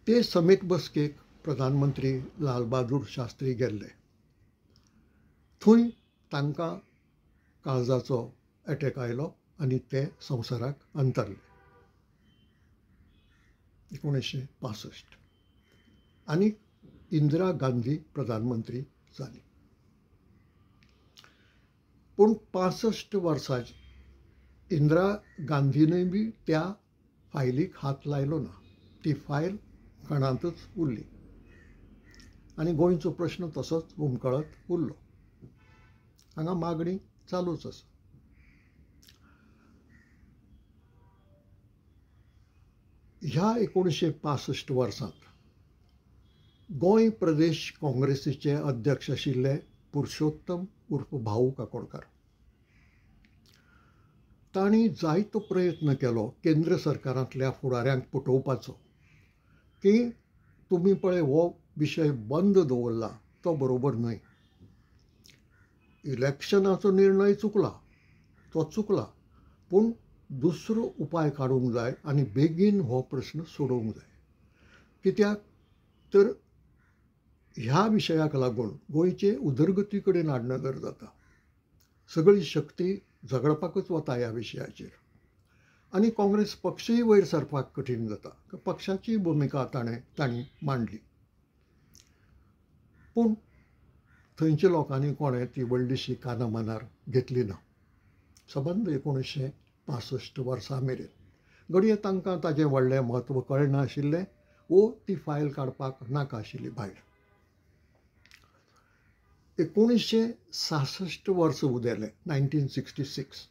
ते समीट बसकेक प्रधानमंत्री लाल बहादूर शास्त्री गेल्ले. थंय तांकां काळजाचो एटॅक आयलो आनी ते संवसाराक अंतरले 1965. आनी इंदिरा गांधी प्रधानमंत्री जाली. पूण 65 वर्सांची इंदिरा गांधीनय बी त्या फायलीक हात लायलो ना. ती फायल खणांतच उरली आनी गोंयचो प्रश्न तसोच हुमकळत उरलो. हांगा मागणी चालूच आसा. ह्या 1965 वर्सांत गोंय प्रदेश काँग्रेसीचे अध्यक्ष आशिल्ले पुरुषोत्तम उर्फ भाऊ काकोडकार. तांणी जायतो प्रयत्न केलो केंद्र सरकारांतल्या फुडाऱ्यांक पटोवपाचो की तुमी पळय हो विशय बंद दवरला तो बरोबर न्हय. इलेक्शनाचो निर्णय चुकला, तो चुकला. पूण दुसरो उपाय काडूंक जाय आनी बेगीन हो प्रश्न सोडोवंक जाय. कित्याक तर ह्या विशयाक लागून गोंयचे उदरगती कडेन आडनदर जाता. सगळी शक्ती झगडपाकच वता ह्या विशयाचेर आनी काँग्रेस पक्षूय वयर सरपाक कठीण जाता. पक्षाची भुमिका तांणी मांडली, पूण थंयच्या लोकांनी कोणें ती व्हडलीशी कानामनार घेतली ना सबंद 1965 वर्सा मेरेन. घडये तांकां ताचें व्हडलें म्हत्व कळनाशिल्लें वो ती फायल काडपाक नाका आशिल्ली भायर. 1966 वर्स उदेलें 1966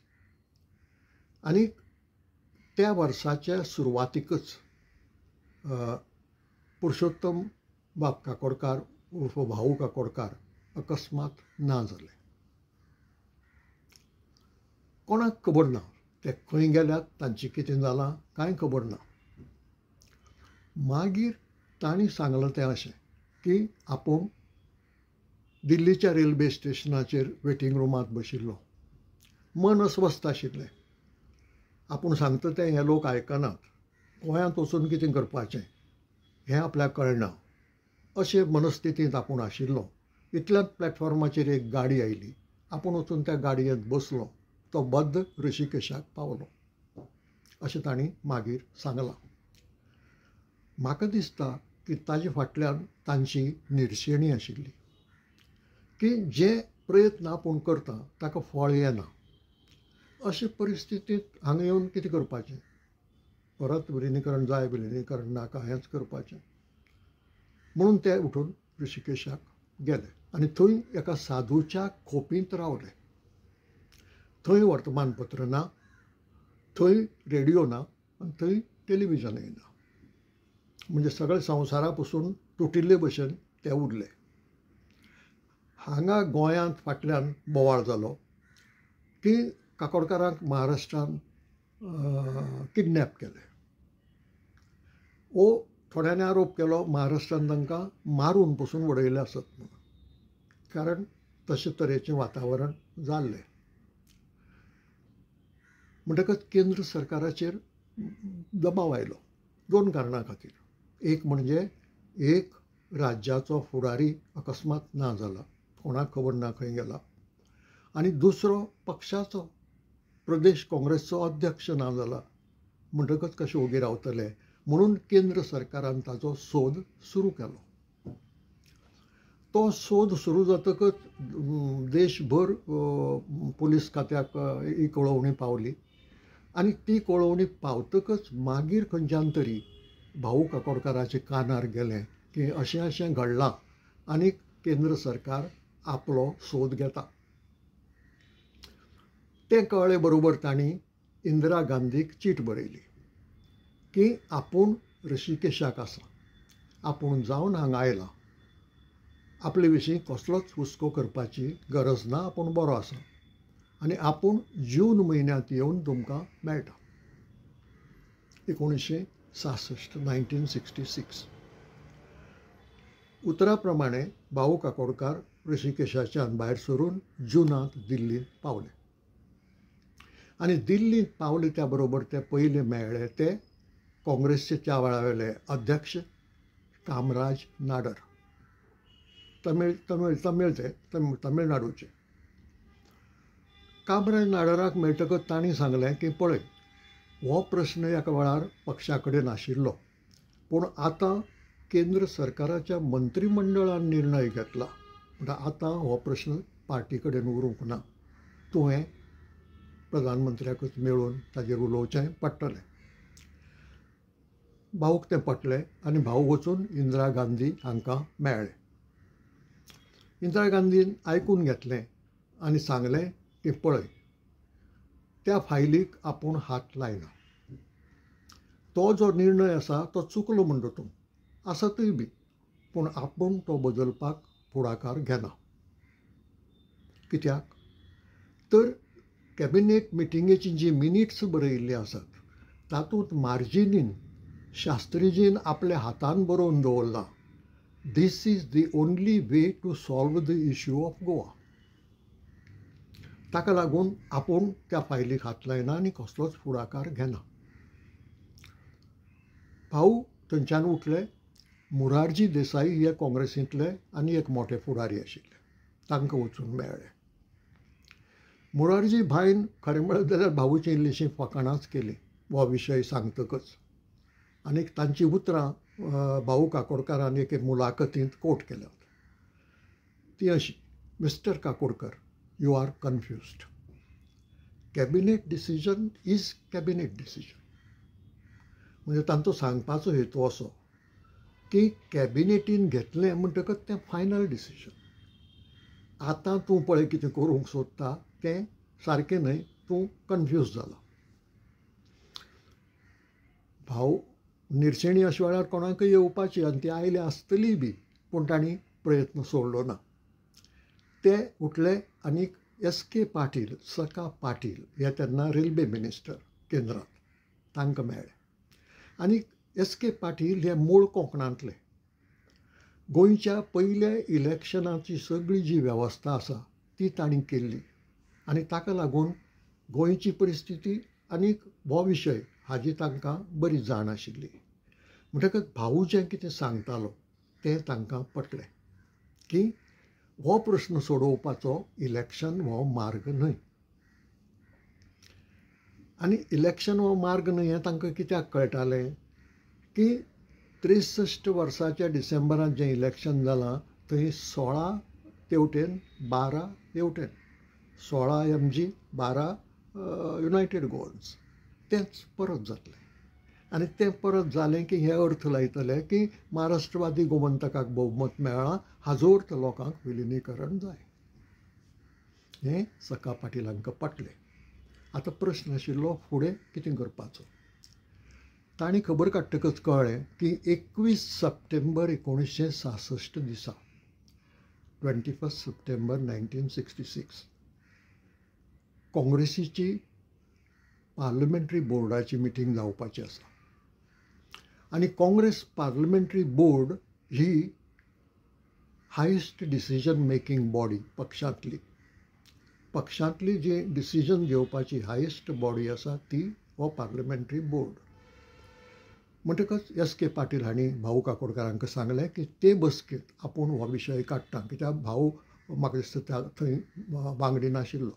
आनी त्या वर्साच्या सुरवातीकच पुरुषोत्तम बाब काकोडकार उर्फ भाऊ काकोडकार अकस्मात ना जाले. कोणाक खबर ना ते खंय गेल्यात, तांची कितें जालां कांय खबर ना. मागीर तांणी सांगलें तें अशें की आपूण दिल्लीच्या रेल्वे स्टेशनाचेर वेटिंग रुमांत बशिल्लो, मन अस्वस्थ आशिल्लें. आपूण सांगता तें हे लोक आयकनात, गोंयांत वचून कितें करपाचें हें आपल्याक कळना अशे मनस्थितींत आपूण आशिल्लो. इतल्याच प्लॅटफॉर्माचेर एक गाडी आयली. आपूण वचून त्या गाडयेंत बसलो. तो बद्द ऋषिकेशाक पावलो अशें तांणी मागीर सांगलां. म्हाका दिसता की ताजे फाटल्यान तांची निर्शेणी आशिल्ली की जे प्रयत्न आपूण करता ताका फळ येना. अशे परिस्थितींत हांगा येवन कितें करपाचें, परत विलिनीकरण जाय विलिनीकरण नाका हेंच करपाचें म्हणून ते उठून ऋषिकेशाक गेले आनी थंय एका साधूच्या खोपींत रावले. थंय वर्तमानपत्र ना, थंय रेडिओ ना आनी थंय टेलिव्हिजनय ना. म्हणजे सगळे संवसारा पसून तुटिल्ले भशेन ते उरले. हांगा गोंयांत फाटल्यान बोवाळ जालो की काकोडकारांक महाराष्ट्रान किडनॅप केले. वो थोड्यांनी आरोप केलो महाराष्ट्रान तांकां मारून पसून उडयले आसत म्हणून, कारण तशे तरेचें वातावरण जाल्लें. म्हणटकच केंद्र सरकाराचेर दबाव आयलो 2 कारणां खातीर. एक म्हणजे एक राज्याचो फुडारी अकस्मात ना जाला, कोणाक खबर ना खंय गेला, आनी दुसरो पक्षाचो प्रदेश काँग्रेसचो अध्यक्ष ना जाला. म्हणटकच कशें ओगी रावतले म्हणून केंद्र सरकारान ताचो सोद सुरू केलो. तो सोद सुरू जातकच देशभर पुलीस खात्याक ही कळोवणी पावली आनी ती कळोवणी पावतकच मागीर खंयच्यान तरी भाऊ काकोडकाराचे कानार गेलें की अशें अशें घडलां आनी केंद्र सरकार आपलो सोद घेता. तें कळ्ळे बरोबर तांणी इंदिरा गांधीक चीट बरयली की आपूण ऋषिकेशाक आसा, आपूण जावन हांगा आयला, आपले विशीं कसलोच हुस्को करपाची गरज ना, आपूण बरो आसा आनी आपूण जून म्हयन्यांत येवन तुमकां मेळटा. 1966 उतरा प्रमाणे भाऊ काकोडकार ऋषिकेशाच्यान भायर सरून जुनांत दिल्लींत पावले आनी दिल्लींत पावले त्या बरोबर ते पयले मेळ्ळे ते काँग्रेसचे त्या वेळावेले अध्यक्ष कामराज नाडर, तमिळनाडूचे. कामराज नाडराक मेळटकच तांणी सांगलें की पळय, हो प्रश्न एका वेळार पक्षा कडेन आशिल्लो, पूण आतां केंद्र सरकाराच्या मंत्रीमंडळान निर्णय घेतला, म्हणटा आतां हो प्रश्न पार्टी कडेन उरूंक ना. तुवें प्रधानमंत्र्याकच मेळून ताजेर उलोवचें पडटलें. भाऊक तें पटलें आनी भाऊ वचून इंदिरा गांधी हांकां मेळ्ळे. इंदिरा गांधीन आयकून घेतलें आनी सांगलें की पळय, त्या फायलीक आपूण हात लायना. तो जो निर्णय आसा तो चुकलो म्हणटा तूं, आसतूय बी, पूण आपूण तो बदलपाक फुडाकार घेना. कित्याक तर कॅबिनेट मिटिंगेची जी मिनिट्स बरयिल्ली आसात तातूंत मार्जिनीन शास्त्रीजीन आपल्या हातान बरोवन दवरला, This is the only way to solve the issue of Goa. ताका लागून आपूण त्या फायलीक हात लायना आनी कसलोच फुडाकार घेना. भाऊ थंयच्यान उठले. मोरारजी देसाई हे काँग्रेसींतले आनी एक मोठे फुडारी आशिल्ले. तांकां वचून मेळ्ळे. मोरारजी भाईन खरें म्हणत जाल्यार भाऊची इल्लीशी फकाणांच केली हो विशय सांगतकच. आनी तांची उतरां भाऊ काकोडकरान एके मुलाखतींत कोट केल्यात. ती अशी: mister Kakodkar, you are confused. Cabinet decision is cabinet decision. म्हणजे तांचो सांगपाचो हेतू असो की कॅबिनेटीन घेतलें म्हणटकच तें फायनल डिसिजन. आतां तूं पळय कितें करूंक सोदता तें सारकें न्हय, तूं कन्फ्यूज जाला. भाऊ निर्शेणी अशे वेळार कोणाकय येवपाची आनी ती आयली आसतली बी, पूण तांणी प्रयत्न सोडलो ना. ते उठले आनीक S.K. पाटील, सका पाटील हे तेन्ना रेल्वे मिनिस्टर केंद्रांत, तांकां मेळ्ळे. आनीक S.K. पाटील हे मूळ कोंकणांतले. गोंयच्या पयल्या इलेक्शनाची सगळी जी वेवस्था आसा ती तांणी केल्ली आनी ताका लागून गोंयची परिस्थिती आनीक हो विशय हाजी तांकां बरी जाण आशिल्ली. म्हणटकच भाऊ जें कितें सांगतालो तें तांकां पटलें की हो प्रश्न सोडोवपाचो इलेक्शन हो मार्ग न्हय. आनी इलेक्शन हो मार्ग न्हय हें तांकां कित्याक कळटालें की 63 वर्साच्या डिसेंबरांत जें इलेक्शन जालां थंय 16 तेवटेन 12 हेवटेन, 16 MG 12 युनायटेड गोवन्स, तेंच परत जातलें. आनी तें परत जालें की हे अर्थ लायतले की महाराष्ट्रवादी गोमंतकाक भोवमत मेळ्ळां, हाजो अर्थ लोकांक विलिनीकरण जाय. हें सका पाटीलांक पटलें. आतां प्रश्न आशिल्लो फुडें कितें करपाचो. तांणी खबर काडटकच कळ्ळें की 21 सप्टेंबर 1966 दिसा, 21 सप्टेंबर 1966 काँग्रेसीची पार्लमेंटरी बोर्डाची मिटींग जावपाची आसा. आनी काँग्रेस पार्लमेंटरी बोर्ड ही हायस्ट डिसिजन मेकींग बॉडी पक्षांतली जी डिसिजन घेवपाची हायस्ट बॉडी आसा ती हो पार्लमेंटरी बोर्ड. म्हणटकच S.K. पाटील हांणी भाऊ काकोडकरांक सांगलें की ते बसकेंत आपूण हो विशय काडटा, कित्याक भाऊ म्हाका दिसता थंय वांगडी नाशिल्लो.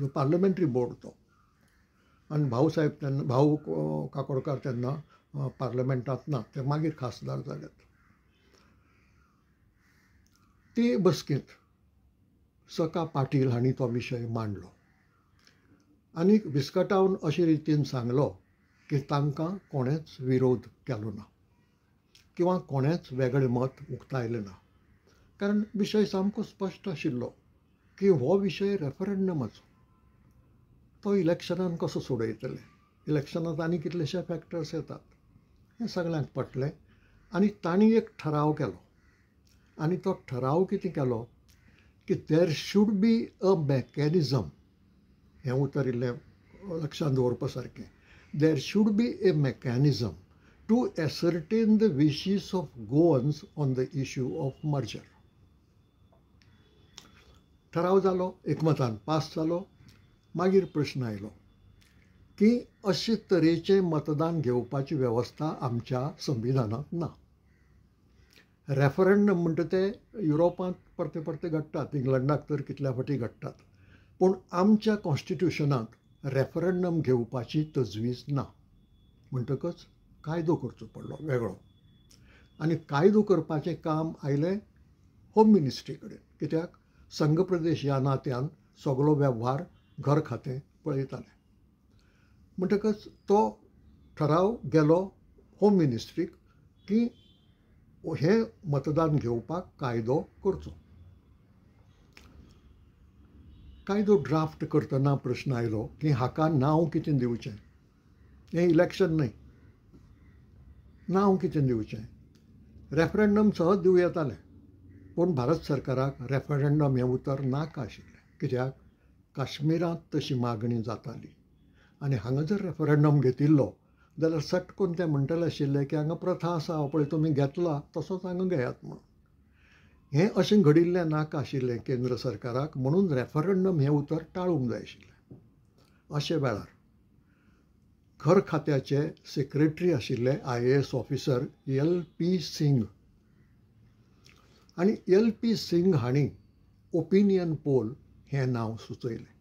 पार्लमेंटरी बोर्ड तो. आनी भाऊ साहेब तेन्ना भाऊ काकोडकर तेन्ना पार्लमेंटांत ना, ते मागीर खासदार जाल्यात. ते बसकेंत सका पाटील हांणी तो विशय मांडलो आनी विस्कटावन अशे रितीन सांगलो की तांकां कोणेच विरोध केलो ना किंवा कोणेच वेगळें मत उक्तायलें ना. कारण विशय सामको स्पश्ट आशिल्लो की हो विशय रेफरंडमाचो. तो इलेक्शनान कसो सोडयतले. इलेक्शनांत आनी कितलेशे फॅक्टर्स येतात. हें सगळ्यांक पटलें आनी तांणी एक ठराव केलो. आनी तो ठराव कितें केलो की देर शूड बी अ मॅकॅनिझम. हें उतर इल्लें लक्षांत दवरपा सारकें. There should be a mechanism to ascertain the wishes of Goans on the issue of merger. ठराव जालो, एकमतान पास जालो. मागीर प्रश्न आयलो की अशे तरेचें मतदान घेवपाची वेवस्था आमच्या संविधानांत ना. रेफरंडम म्हणटा ते युरोपांत परते परते घडटात, इंग्लंडाक तर कितल्या फावटी घडटात, पूण आमच्या कॉन्स्टिट्युशनांत रेफरंडम घेवपाची तजवीज ना. म्हणटकच कायदो करचो पडलो वेगळो. आनी कायदो करपाचें काम आयलें होम मिनिस्ट्री कडेन, कित्याक संघ प्रदेश ह्या नात्यान सगळो वेव्हार घर खातें पळयतालें. म्हणटकच तो ठराव गेलो होम मिनिस्ट्रीक की हे मतदान घेवपाक कायदो करचो. कायदो ड्राफ्ट करतना प्रश्न आयलो की हाका नांव कितें दिवचें. हें इलेक्शन न्हय, नांव कितें दिवचें. रेफरंडम सहज दिवं येतालें, पूण भारत सरकाराक रेफरंडम हें उतर नाका आशिल्लें. कित्याक काश्मीरांत तशी मागणी जाताली आनी हांगा जर रेफरंडम घेतिल्लो जाल्यार सटकून ते म्हणटले आशिल्ले की हांगा प्रथा आसा, पळय तुमी घेतला तसोच हांगा घेयात म्हणून. हें अशें घडिल्लें नाका आशिल्लें केंद्र सरकाराक, म्हणून रेफरंडम हें उतर टाळूंक जाय आशिल्लें. अशे वेळार घर खात्याचे सेक्रेटरी आशिल्ले IAS ऑफिसर LP सिंग, आनी LP सिंग हांणी ओपिनियन पोल हें नांव सुचयलें.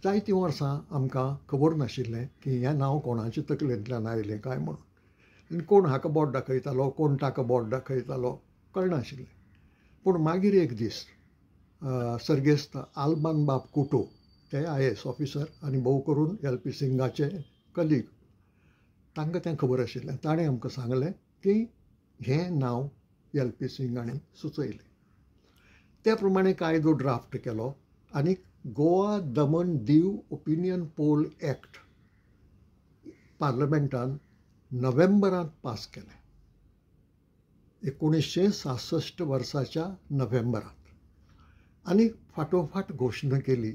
जायतीं वर्सां आमकां खबर नाशिल्लें की हें नांव कोणाच्या तकलेंतल्यान आयलें काय म्हणून, आनी कोण हाका बोट दाखयतालो, कोण ताका बोट दाखयतालो कळनाशिल्लें. पूण मागीर एक दीस सर्गेस्त आल्बान बाब कुटो, ते IAS ऑफिसर आनी भोव करून LP सिंगाचे कलीग, तांकां तें खबर आशिल्लें. ताणें आमकां सांगलें की हें नांव LP सिंग हांणी सुचयलें. त्या प्रमाणे कायदो ड्राफ्ट केलो आनी Goa Daman Diu opinion poll act पार्लमेंटान नोव्हेंबरांत पास केलें, 1966 वर्साच्या नोव्हेंबरांत. आनी फाटोफाट घोशणा केली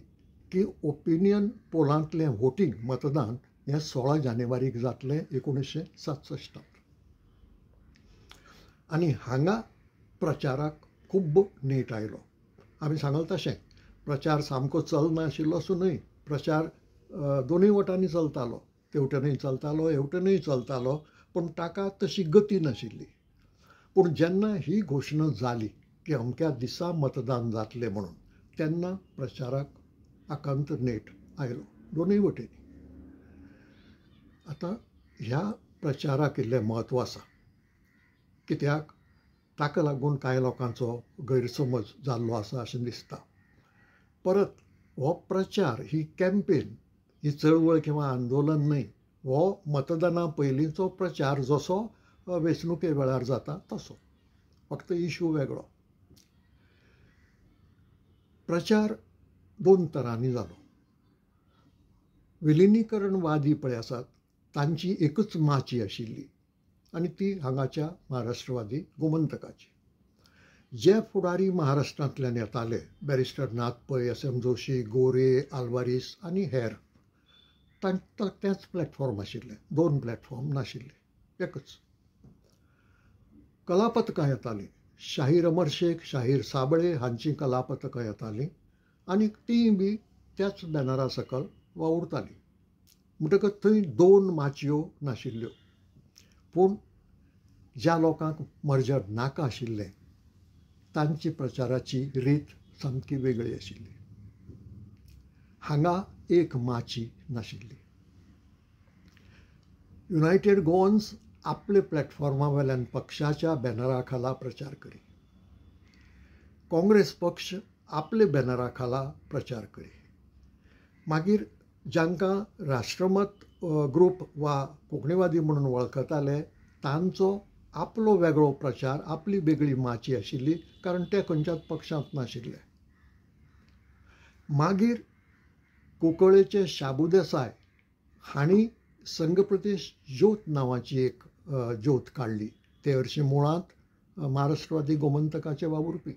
की ओपिनियन पोलांतलें वोटींग मतदान हें 16 जानेवारीक जातलें 1967. आनी हांगा प्रचाराक खूब नेट आयलो. आमी सांगले तशें प्रचार सामको चलनाशिल्लो असो न्हय. प्रचार दोनूय वटांनी चलतालो, तेवटेनूय चलतालो, हेवटेनूय चलतालो, पूण ताका तशी गती नाशिल्ली. पूण जेन्ना ही घोशणा जाली की अमक्या दिसा मतदान जातलें म्हणून, तेन्ना प्रचाराक आकांत नेट आयलो दोनूय वटेनी. आतां ह्या प्रचाराक इल्लें म्हत्व आसा, कित्याक ताका लागून कांय लोकांचो गैरसमज जाल्लो आसा अशें दिसता. परत हो प्रचार, ही कॅम्पेन, ही चळवळ किंवा आंदोलन न्हय, हो मतदाना पयलींचो प्रचार जसो वेंचणुके वेळार जाता तसो, फक्त इश्यू वेगळो. प्रचार दोन तरांनी जालो. विलिनीकरणवादी पळय आसात, तांची एकच माची आशिल्ली आनी ती हांगाच्या महाराष्ट्रवादी गोमंतकाची. जे फुडारी महाराष्ट्रांतल्यान येताले, बॅरिस्टर नाथ पै, SM जोशी, गोरे, आल्वारीस आनी हेर, तांकां तेंच प्लॅटफॉर्म आशिल्लें. दोन प्लॅटफॉर्म नाशिल्ले, एकच. कलापथकां येतालीं, शाहीर अमर शेख, शाहीर साबळे हांची कलापथकां येतालीं आनी तीं बी त्याच बॅनरा सकल वावुरतालीं. म्हणटकच थंय दोन माचयो नाशिल्ल्यो. पूण ज्या लोकांक मर्जर नाका आशिल्लें, तांची प्रचाराची रीत सामकी वेगळी आशिल्ली. हांगा एक माची नाशिल्ली. युनायटेड गोवन्स आपले प्लॅटफॉर्मा वयल्यान पक्षाच्या बॅनरा खाला प्रचार करी. काँग्रेस पक्ष आपले बॅनरा खाला प्रचार करी. मागीर जांकां राष्ट्रमत ग्रूप वा कोंकणीवादी म्हणून वळखताले, तांचो आपलो वेगळो प्रचार, आपली वेगळी माची आशिल्ली, कारण ते खंयच्याच पक्षांत नाशिल्ले. मागीर कुंकळ्ळेचे शाबू देसाय हांणी संघ प्रदेश ज्योत नांवाची एक ज्योत काडली. ते हरशीं मुळांत महाराष्ट्रवादी गोमंतकाचे वावुरपी,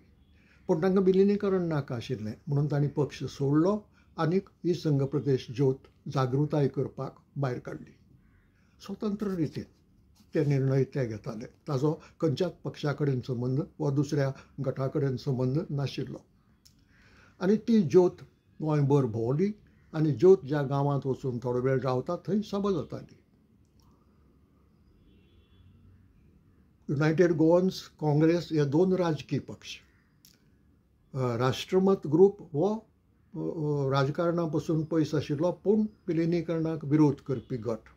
पूण तांकां विलिनीकरण नाका आशिल्लें, म्हणून तांणी पक्ष सोडलो आनीक ही संघ प्रदेश ज्योत जागृताय करपाक भायर काडली. स्वतंत्र रितीन ते निर्णय ते घेताले. ताजो खंयच्याच पक्षा कडेन संबंद वा दुसऱ्या गटा कडेन संबंद नाशिल्लो. आनी ती ज्योत गोंयभर भोंवली आनी ज्योत ज्या गांवांत वचून थोडो वेळ रावता थंय सभा जाताली. युनायटेड गोवन्स, काँग्रेस हे दोन राजकीय पक्ष. राष्ट्रमत ग्रूप हो राजकारणा पासून पयस आशिल्लो पूण विलिनीकरणाक विरोध करपी गट.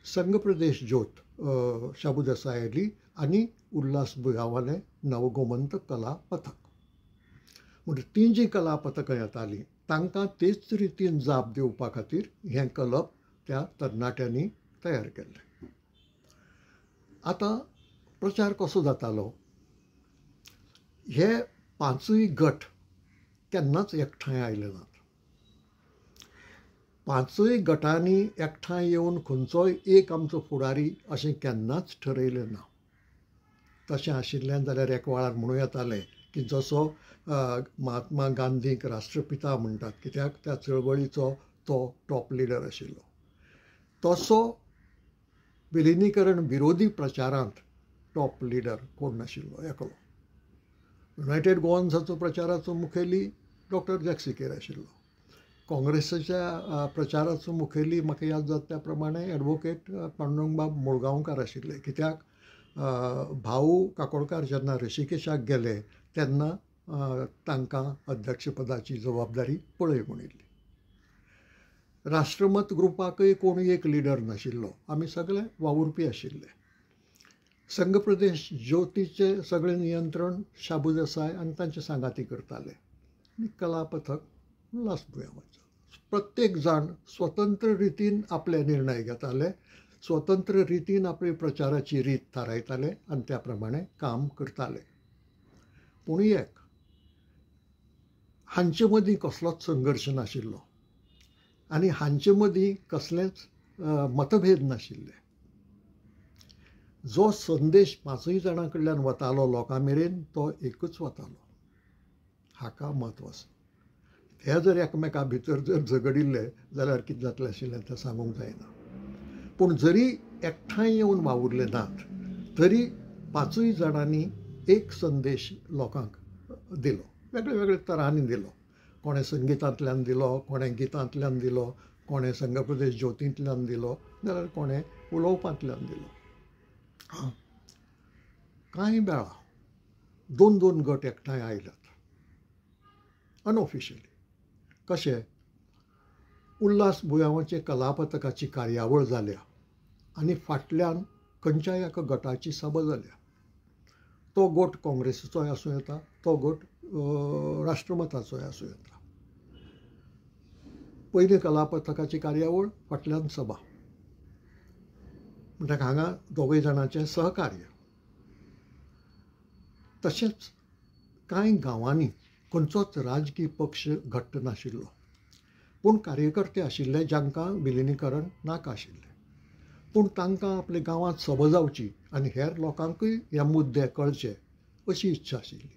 संघ प्रदेश ज्योत शाबू देसायली आनी उल्हास बुगावाले नवगोमंतक कला पथक. म्हणजे ती जी कला पथकां येतालीं तांकां तेच रितीन जाप दिवपा खातीर हें क्लब त्या तरणाट्यांनी तयार केल्लें. आतां प्रचार कसो जातालो? हे पांचूय गट केन्नाच एकठांय आयले नात. पांचूय गटांनी एकठांय येवन खंयचोय एक आमचो फुडारी अशें केन्नाच ठरयलें ना. तशें आशिल्लें जाल्यार एक वेळार म्हणूं येतालें की जसो महात्मा गांधीक राष्ट्रपिता म्हणटात, कित्याक त्या चळवळीचो तो टॉप लिडर आशिल्लो, तसो विलिनीकरण विरोधी प्रचारांत टॉप लिडर कोण नाशिल्लो, एकलो. युनायटेड गोवन्साचो प्रचाराचो मुखेली डॉक्टर जॅक्सिकेर आशिल्लो. काँग्रेसाच्या प्रचाराचो मुखेली म्हाका याद जाता त्या प्रमाणे एडवोकेट पांडुरंगबाब मुळगांवकार आशिल्ले. कित्याक भाऊ काकोडकार जेन्ना ऋषिकेशाक गेले तेन्ना तांकां अध्यक्षपदाची जबाबदारी पळय म्हणिल्ली. राष्ट्रमत ग्रुपाकय कोणूय एक लिडर नाशिल्लो. आमी सगळे वावुरपी आशिल्ले. संघ प्रदेश ज्योतीचे सगळे नियंत्रण शाबू देसाय आनी तांचे सांगाती करताले आनी कला पथक उल्हास भुयामाचो. प्रत्येक जाण स्वतंत्र रितीन आपले निर्णय घेताले, स्वतंत्र रितीन आपली प्रचाराची रीत थारायताले आनी त्या प्रमाणे काम करताले. पूण एक हांचे मदीं कसलोच संघर्श नाशिल्लो आनी हांचे मदीं कसलेच मतभेद नाशिल्ले. जो संदेश पांचूय जाणां कडल्यान वतालो लोकां मेरेन तो एकूच वतालो. हाका म्हत्व आसा. हे जर एकामेका भितर जर झगडिल्ले जाल्यार कितें जातलें आशिल्लें तें सांगूंक जायना. पूण जरी एकठांय येवन वावुरले नात तरी पांचूय जाणांनी एक संदेश लोकांक दिलो, वेगळे वेगळे तरांनी दिलो. कोणें संगितांतल्यान दिलो, कोणें गितांतल्यान दिलो, कोणें संघ प्रदेश ज्योतींतल्यान दिलो, जाल्यार कोणें उलोवपांतल्यान दिलो. कांय वेळा दोन दोन गट एकठांय आयल्यात अनऑफिशियली. कशें उल्हास भुयामाचे कलापथकाची कार्यावळ जाल्या आनी फाटल्यान खंयच्याय एका गटाची सभा जाल्या. तो गट काँग्रेसीचोय आसूं येता, तो गट राष्ट्रमताचोय आसूं येता. पयली कलापथकाची कार्यावळ, फाटल्यान सभा. म्हणटल्यार हांगा दोगूय जाणांचें सहकार्य. तशेंच कांय गांवांनी खंयचोच राजकीय पक्ष घट्ट नाशिल्लो, पूण कार्यकर्ते आशिल्ले जांकां विलिनीकरण नाका आशिल्लें. पूण तांकां आपल्या गांवांत सभा जावची आनी हेर लोकांकूय हे मुद्दे कळचे अशी इच्छा आशिल्ली.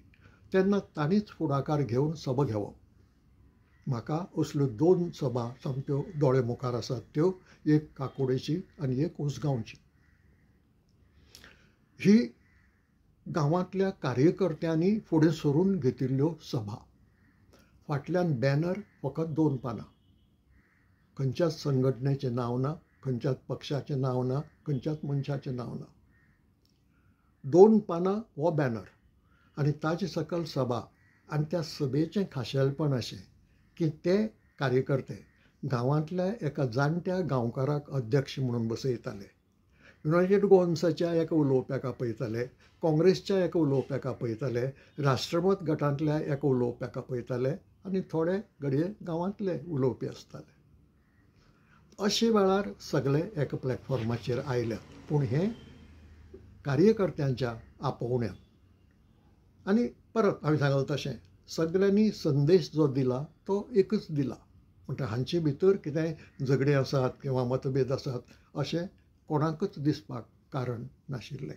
तेन्ना तांणीच फुडाकार घेवन सभा घेवप. म्हाका असल्यो दोन सभा सामक्यो दोळे मुखार आसात त्यो, एक काकोडेची आनी एक उसगांवची. ही गांवांतल्या कार्यकर्त्यांनी फुडें सरून घेतिल्ल्यो सभा. फाटल्यान बॅनर फकत 2 पानां. खंयच्याच संघटनेचें नांव ना, खंयच्याच पक्षाचें नांव ना, खंयच्याच मनशाचें नांव ना. 2 पानां हो बॅनर आनी ताचे सकयल सभा. आनी त्या सभेचें खाशेलपण अशें की ते कार्यकर्ते गांवांतल्या एका जाणट्या गांवकाराक अध्यक्ष म्हणून बसयताले. युनायटेड गोवन्साच्या एका उलोवप्याक आपयताले, काँग्रेसच्या एका उलोवप्याक आपयताले, राष्ट्रमत गटांतल्या एका उलोवप्याक आपयताले आनी थोडे घडये गांवांतले उलोवपी आसताले. अशे वेळार सगळे एका प्लॅटफॉर्माचेर आयल्यात. पूण हे कार्यकर्त्यांच्या आपोवण्यांत. आनी परत हांवें सांगलें तशें सगळ्यांनी संदेश जो दिला तो एकच दिला. म्हणटा हांचे भितर कितेंय झगडे आसात किंवा मतभेद आसात अशें कोणाकच दिसपाक कारण नाशिल्लें.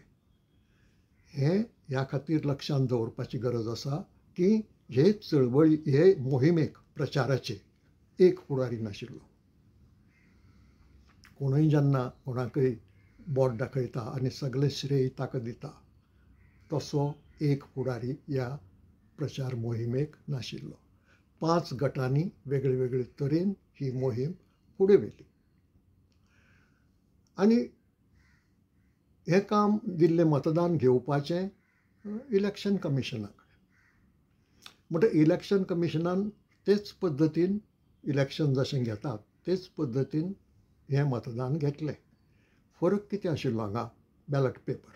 हें ह्या खातीर लक्षांत दवरपाची गरज आसा की हे चळवळी, हे मोहिमेक प्रचाराचे एक फुडारी नाशिल्लो. कोणूय जेन्ना कोणाकय बोट दाखयता आनी सगळें श्रेय ताका दिता तसो एक फुडारी ह्या प्रचार मोहिमेक नाशिल्लो. 5 गटांनी वेगळे वेगळे तरेन ही मोहीम फुडें व्हेली. आनी हें काम दिल्लें मतदान घेवपाचें इलेक्शन कमिशना कडेन. म्हणटा इलेक्शन कमिशनान तेच पद्दतीन इलेक्शन जशें घेतात तेच पद्दतीन हें मतदान घेतलें. फरक कितें आशिल्लो हांगा? Ballot paper.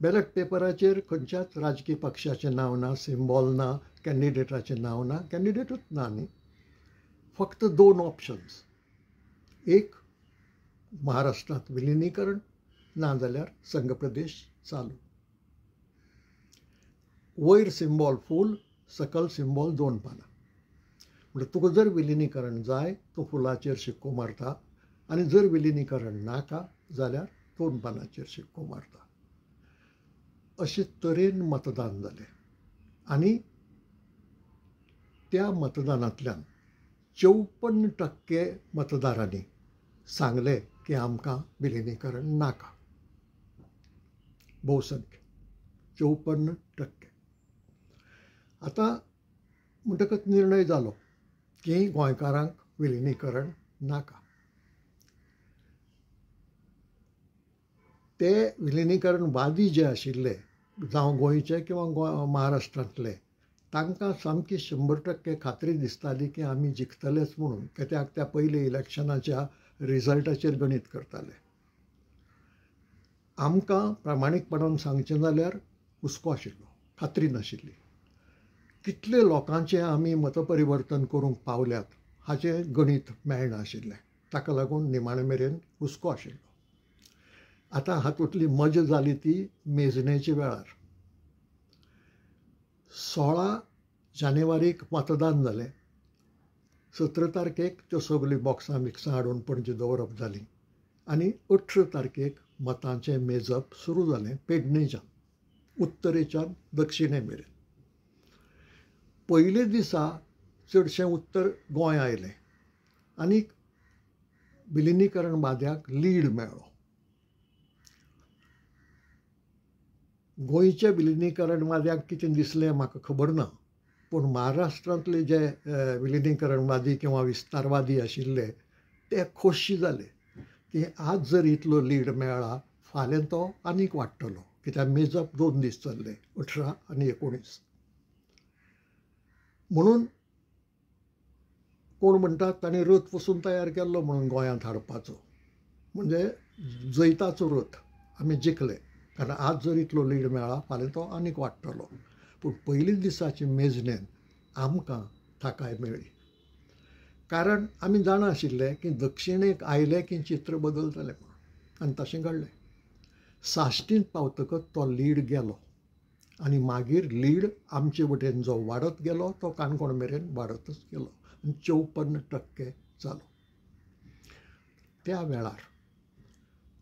बॅलट पेपराचेर खंयच्याच राजकीय पक्षाचें नांव ना, सिम्बॉल ना, कॅन्डिडेटाचें नांव ना, कॅन्डिडेटूच ना न्ही. फक्त 2 ऑप्शन्स. एक महाराष्ट्रांत विलिनीकरण, ना जाल्यार संघ प्रदेश चालू. वयर सिम्बॉल फूल, सकयल सिम्बॉल 2 पानां. म्हणजे तुका जर विलिनीकरण जाय तूं फुलाचेर शिक्को मारता आनी जर विलिनीकरण नाका जाल्यार 2 पानांचेर शिक्को मारता. अशे तरेन मतदान जालें. आनी त्या मतदानांतल्यान 54% मतदारांनी सांगलें की आमकां विलिनीकरण नाका. भोवसंख्य 54%. आतां म्हणटकच निर्णय जालो की गोंयकारांक विलिनीकरण नाका. ते विलिनीकरणवादी जे आशिल्ले जावं गोंयचे किंवा महाराष्ट्रांतले तांकां सामकी 100% खात्री दिसताली की आमी जिखतलेच म्हणून, कित्याक त्या पयलीं इलेक्शनाच्या रिजल्टाचेर गणीत करताले. आमकां प्रामाणीकपणान सांगचें जाल्यार हुस्को आशिल्लो, खात्री नाशिल्ली. कितले लोकांचें आमी मतपरिवर्तन करूंक पावल्यात हाचें गणीत मेळनाशिल्लें. ताका लागून निमाणे मेरेन हुस्को आशिल्लो. आतां हातूंतली मजा जाली ती मेजणेच्या वेळार. 16 जानेवारीक मतदान जालें. 17 तारखेक त्यो सगळीं बॉक्सां बिक्सां हाडून पणजे दवरप जालीं आनी 18 तारखेक मतांचें मेजप सुरू जालें पेडणेच्यान, उत्तरेच्यान दक्षिणे मेरेन. पयले दिसा चडशें उत्तर गोंय आयलें आनी विलिनीकरणवाद्याक लीड मेळ्ळो. गोंयच्या विलिनीकरणवाद्याक कितें दिसलें म्हाका खबर ना, पूण महाराष्ट्रांतले जे विलिनीकरणवादी किंवा विस्तारवादी आशिल्ले ते खोशी जाले की आज जर इतलो लीड मेळ्ळा, फाल्यां तो आनीक वाडटलो, कित्याक मेजप 2 दीस चल्ले, 18 आनी 19. म्हणून कोण म्हणटात तांणी रथ पसून तयार केल्लो म्हणून गोंयांत हाडपाचो, म्हणजे जैताचो रथ. आमी जिखले कारण आज जर इतलो लीड मेळ्ळा, फाल्यां तो आनीक वाडटलो. पूण पयलीं दिसाचे मेजणेन आमकां थाकाय मेळ्ळी, कारण आमी जाणा आशिल्ले की दक्षिणेक आयले की चित्र बदलतलें म्हणून, आनी तशें घडलें. साश्टींत पावतकच तो लीड गेलो आनी मागीर लीड आमचे वटेन जो वाडत गेलो तो काणकोण मेरेन वाडतच गेलो आनी 54% जालो. त्या वेळार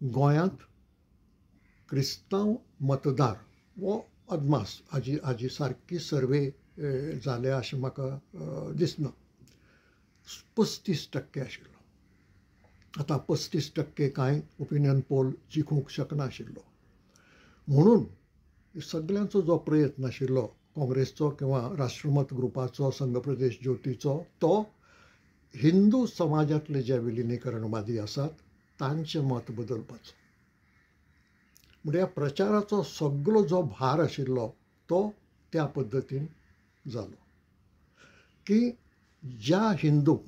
गोंयांत क्रिस्तांव मतदार हो अदमास हाजी सारकी सर्वे जाले अशें म्हाका दिसना. 35% आशिल्लो. आतां 35% कांय ओपिनियन पोल जिखूंक शकनाशिल्लो. म्हणून सगळ्यांचो जो प्रयत्न आशिल्लो काँग्रेसचो किंवा राष्ट्रमत ग्रुपाचो, संघ प्रदेश ज्योतीचो, तो हिंदू समाजांतले जे विलिनीकरणवादी आसात तांचें मत बदलपाचो. म्हणजे ह्या प्रचाराचो सगळो जो भार आशिल्लो तो त्या पद्दतीन जालो की ज्या हिंदूक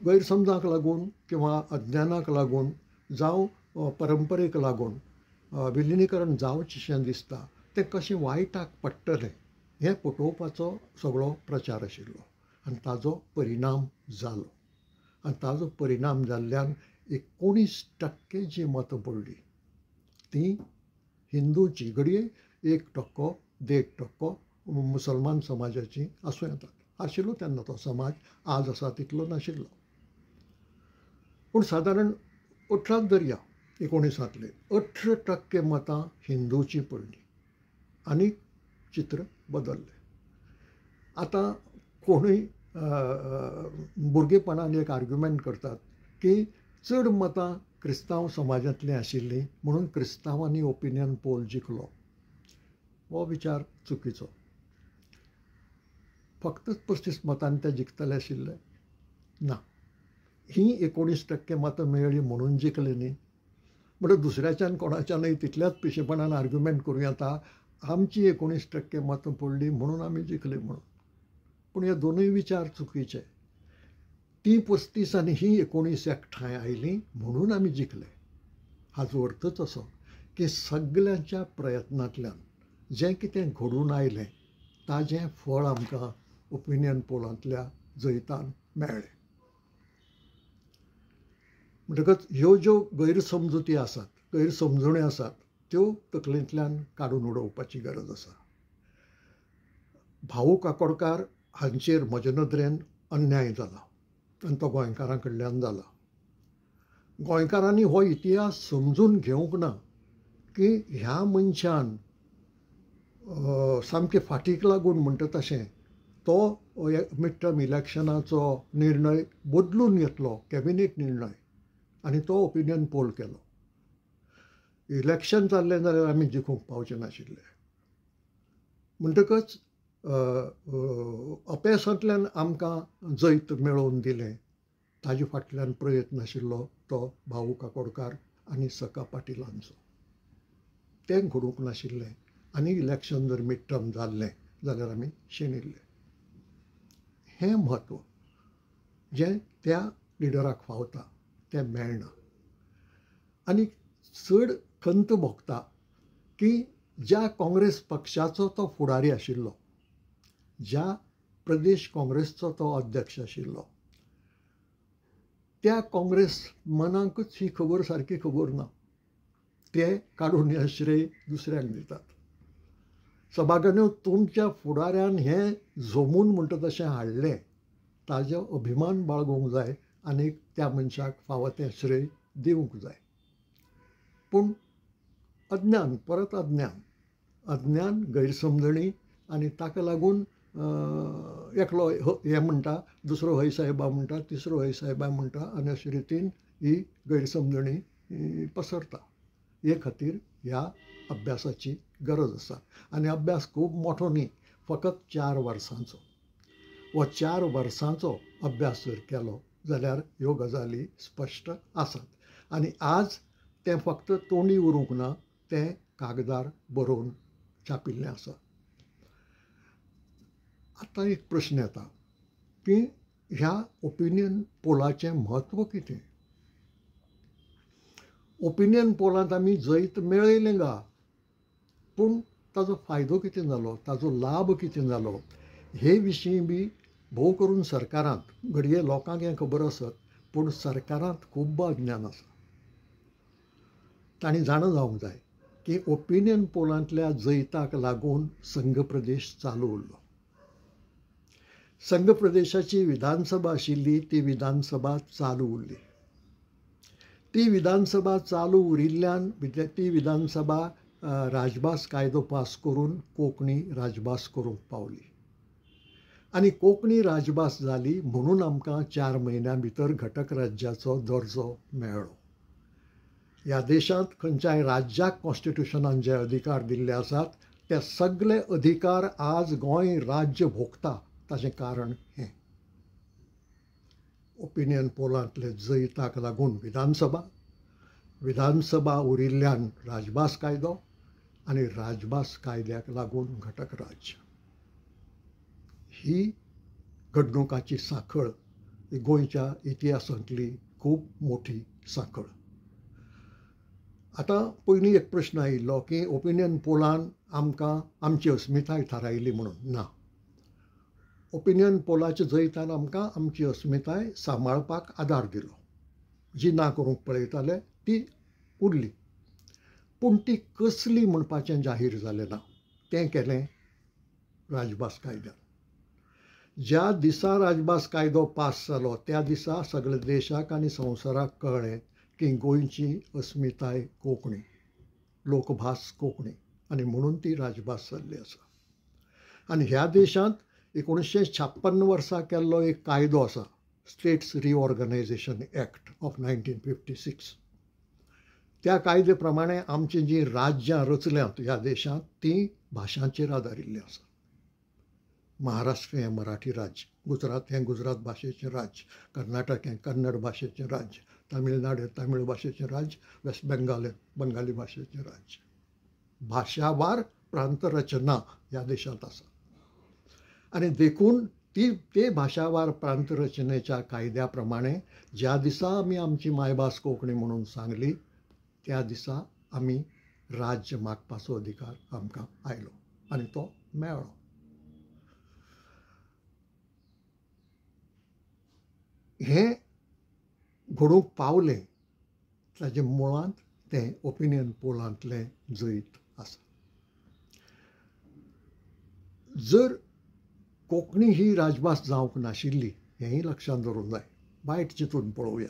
गैरसमजाक लागून किंवा अज्ञानाक लागून जावं परंपरेक लागून विलिनीकरण जावचेशें दिसता, तें कशें वायटाक पडटलें हें पटोवपाचो सगळो प्रचार आशिल्लो आनी ताजो परिणाम जालो. आनी ताजो परिणाम जाल्ल्यान 19% जी मतां पडली ती हिंदूची, घडये 1%, 1.5% मुसलमान समाजाची आसूं येतात. आशिल्लो तेन्ना तो समाज, आज आसा तितलो नाशिल्लो. पूण सादारण 18 धरया 19तले 18% मतां हिंदूची पडली आनी चित्र बदललें. आतां कोणूय भुरगेपणान एक आर्ग्युमेंट करतात की चड मतां क्रिस्तांव समाजांतलीं आशिल्लीं म्हणून क्रिस्तांवांनी ओपिनियन पोल जिखलो. हो विचार चुकीचो. फक्त 35 मतांनी ते जिखतले आशिल्ले ना. ही 19% मतां मेळ्ळी म्हणून जिखले न्ही. म्हणटच दुसऱ्याच्यान कोणाच्यानय तितल्याच पिशेपणान आर्ग्युमेंट करूं येता आमची 19% मतां पडली म्हणून आमी जिखले म्हणून. पूण हे दोनूय विचार चुकीचे. ती 35 आनी ही 19 एकठांय आयलीं म्हणून आमी जिखले. हाचो अर्थच असो की सगळ्यांच्या प्रयत्नांतल्यान जें कितें घडून आयलें ताजें फळ आमकां ओपिनियन पोलांतल्या जैतान मेळ्ळें. म्हणटकच ह्यो ज्यो गैरसमजुती आसात, गैरसमजुण्यो आसात, त्यो तकलेंतल्यान काडून उडोवपाची गरज आसा. भाऊ काकोडकार हांचेर म्हजे नदरेन अन्याय जाला आनी तो गोंयकारां कडल्यान जाला. गोंयकारांनी हो इतिहास समजून घेवंक ना की ह्या मनशान सामकें फाटीक लागून म्हणटा तशें तो मिड टर्म इलेक्शनाचो निर्णय बदलून घेतलो, कॅबिनेट निर्णय, आनी तो ओपिनियन पोल केलो. इलेक्शन जाल्लें जाल्यार आमी जिखूंक पावचे नाशिल्ले. म्हणटकच अपेसांतल्यान आमकां जैत मेळोवन दिलें ताजे फाटल्यान प्रयत्न आशिल्लो तो भाऊ काकोडकार आनी सका पाटीलांचो. तें घडूंक नाशिल्लें आनी इलेक्शन जर मिड टर्म जाल्लें जाल्यार आमी शेणिल्ले. हें म्हत्व जें त्या लिडराक फावता तें मेळना. आनी चड खंत भोगता की ज्या काँग्रेस पक्षाचो तो फुडारी आशिल्लो, ज्या प्रदेश काँग्रेसचो तो अध्यक्ष आशिल्लो, त्या काँग्रेस मनाकूच ही खबर सारकी खबर ना. ते काडून हें श्रेय दुसऱ्याक दितात. सभागन्यो तुमच्या फुडाऱ्यान हें जमून म्हणटा तशें हाडलें ताजो अभिमान बाळगूंक जाय आनी त्या मनशाक फावो तें श्रेय दिवंक जाय. पूण अज्ञान, परत अज्ञान, गैरसमजणी आनी ताका लागून एकलो हें म्हणटा, दुसरो हय साहेबा म्हणटा, तिसरो हय साहेबा म्हणटा आनी अशे रितीन ही गैरसमजणी पसरता. हे खातीर ह्या अभ्यासाची गरज आसा. आनी अभ्यास खूब मोठो न्ही, फकत 4 वर्सांचो. हो 4 वर्सांचो अभ्यास जर केलो जाल्यार ह्यो गजाली स्पश्ट आसात. आनी आज तें फक्त तोंडी उरूंक ना, तें कागदार बरोवन छापिल्लें आसा. आतां एक प्रश्न येता की ह्या ओपिनियन पोलाचें म्हत्व कितें? ओपिनियन पोलांत आमी जैत मेळयलें गा, पूण ताजो फायदो कितें जालो, ताजो लाभ कितें जालो, हे विशीं बी भोव करून सरकारांत, घडये लोकांक हें खबर आसत, पूण सरकारांत खूब अज्ञान आसा. तांणी जाणा जावंक जाय की ओपिनियन पोलांतल्या जैताक लागून संघ प्रदेश चालू उरलो. संघ प्रदेशाची विधानसभा आशिल्ली ती विधानसभा चालू उरली. ती विधानसभा चालू उरिल्ल्यान ती विधानसभा राजभास कायदो पास करून कोंकणी राजभास करूंक पावली. आनी कोंकणी राजभास जाली म्हणून आमकां 4 म्हयन्यां भितर घटक राज्याचो दर्जो मेळ्ळो. ह्या देशांत खंयच्याय राज्याक कॉन्स्टिट्युशनान जे अधिकार दिल्ले आसात ते सगळे अधिकार आज गोंय राज्य भोगता. ताचें कारण हें ओपिनियन पोलांतले जैताक लागून विधानसभा उरिल्ल्यान राजभास कायदो आनी राजभास कायद्याक लागून घटक राज्य. ही घडणुकाची सांखळ ही गोंयच्या इतिहासांतली खूब मोठी सांखळ. आतां पयलीं एक प्रश्न आयिल्लो की ओपिनियन पोलान आमकां आमची अस्मिताय थारायली म्हणून. ना, ओपिनियन पोलाच्या जैतान आमकां आमची अस्मिताय सांबाळपाक आदार दिलो. जी ना करूंक पळयताले ती उरली, पूण ती कसली म्हणपाचें जाहीर जालें ना. तें केलें राजभास कायद्यान. ज्या दिसा राजभास कायदो पास जालो त्या दिसा सगळे देशाक आनी संवसाराक कळ्ळें की गोंयची अस्मिताय कोंकणी, लोकभास कोंकणी आनी म्हणून ती राजभास जाल्ली आसा. आनी ह्या देशांत 1956 वर्सा केल्लो एक कायदो आसा, स्टेट्स रिऑर्गनायझेशन एक्ट ऑफ 1956. त्या कायदे प्रमाणे आमची जी राज्यां रचल्यांत ह्या देशांत ती भाशांचेर आदारिल्ली आसा. महाराष्ट्र हें मराठी राज्य, गुजरात हें गुजरात भाशेचें राज्य, कर्नाटक हें कन्नड भाशेचें राज्य, तामिळनाडू हें तामिळ भाशेचें राज्य, वेस्ट बेंगाल हें बंगाली भाशेचें राज्य. भाशावार प्रांत रचना ह्या देशांत आसा. आनी देखून ते भाशावार प्रांत रचनेच्या कायद्या प्रमाणे ज्या दिसा आमी आमची मायभास कोंकणी म्हणून सांगली त्या दिसा आमी राज्य मागपाचो अधिकार आमकां आयलो आनी तो मेळ्ळो. हें घडूंक पावलें ताचे मुळांत तें ओपिनियन पोलांतलें जैत आसा. जर कोंकणी ही राजभास जावंक नाशिल्ली हेंय लक्षांत दवरूंक जाय. वायट चिंतून पळोवया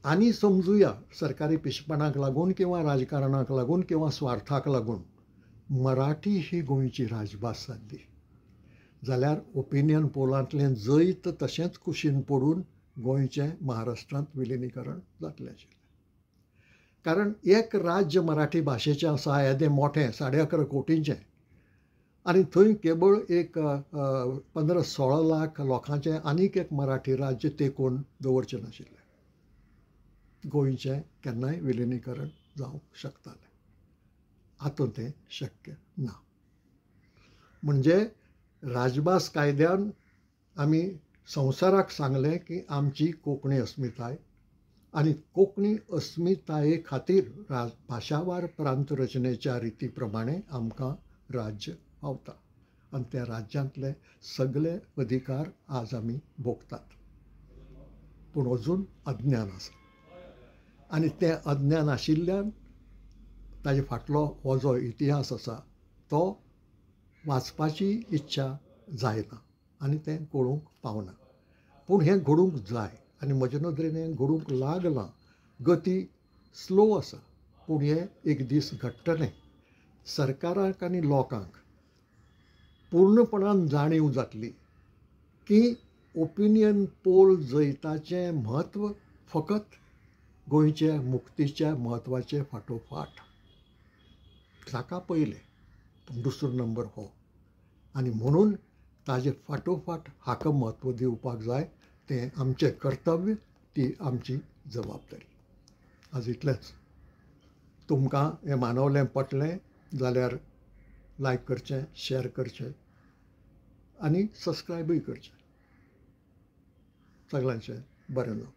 आनी समजुया सरकारी पिशेपणाक लागून किंवा राजकारणाक लागून किंवा स्वार्थाक लागून मराठी ही गोंयची राजभास जाल्ली जाल्यार ओपिनियन पोलांतलें जैत तशेंच कुशीन पडून गोंयचें महाराष्ट्रांत विलिनीकरण जातलें आशिल्लें. कारण एक राज्य मराठी भाशेचें आसा येदें मोठें 11.5 कोटींचें, आनी थंय केवळ एक 15-16 लाख लोकांचें आनीक एक मराठी राज्य तेंकोवन दवरचें नाशिल्लें. गोंयचें केन्नाय विलिनीकरण जावंक शकतालें. आतां तें शक्य ना. म्हणजे राजभास कायद्यान आमी संवसाराक सांगलें की आमची कोंकणी अस्मिताय आनी कोंकणी अस्मिताये खातीर भाशावार प्रांत रचनेच्या रिती प्रमाणें आमकां राज्य पावता आनी त्या राज्यांतले सगळे अधिकार आज आमी भोगतात. पूण अजून अज्ञान आसा आनी तें अज्ञान आशिल्ल्यान ताजे फाटलो हो जो इतिहास आसा तो वाचपाची इच्छा जायना आनी तें कळूंक पावना. पूण हें घडूंक जाय आनी म्हजे नदरेन हें घडूंक लागलां. गती स्लो आसा पूण हें एक दीस घडटलें. सरकाराक आनी लोकांक पूर्णपणान जाणीव जातली की ओपिनियन पोल जैताचें म्हत्व फकत गोंयच्या मुक्तीच्या म्हत्वाचे फाटोफाट. ताका पयलें दुसरो नंबर हो आनी म्हणून ताजे फाटोफाट हाका म्हत्व दिवपाक जाय. तें आमचें कर्तव्य, ती आमची जबाबदारी. आज इतलेंच. तुमकां हें मानवलें पटलें जाल्यार लायक करचें, शेअर करचें आनी सबस्क्रायबूय करचें. सगळ्यांचें बरें जावं.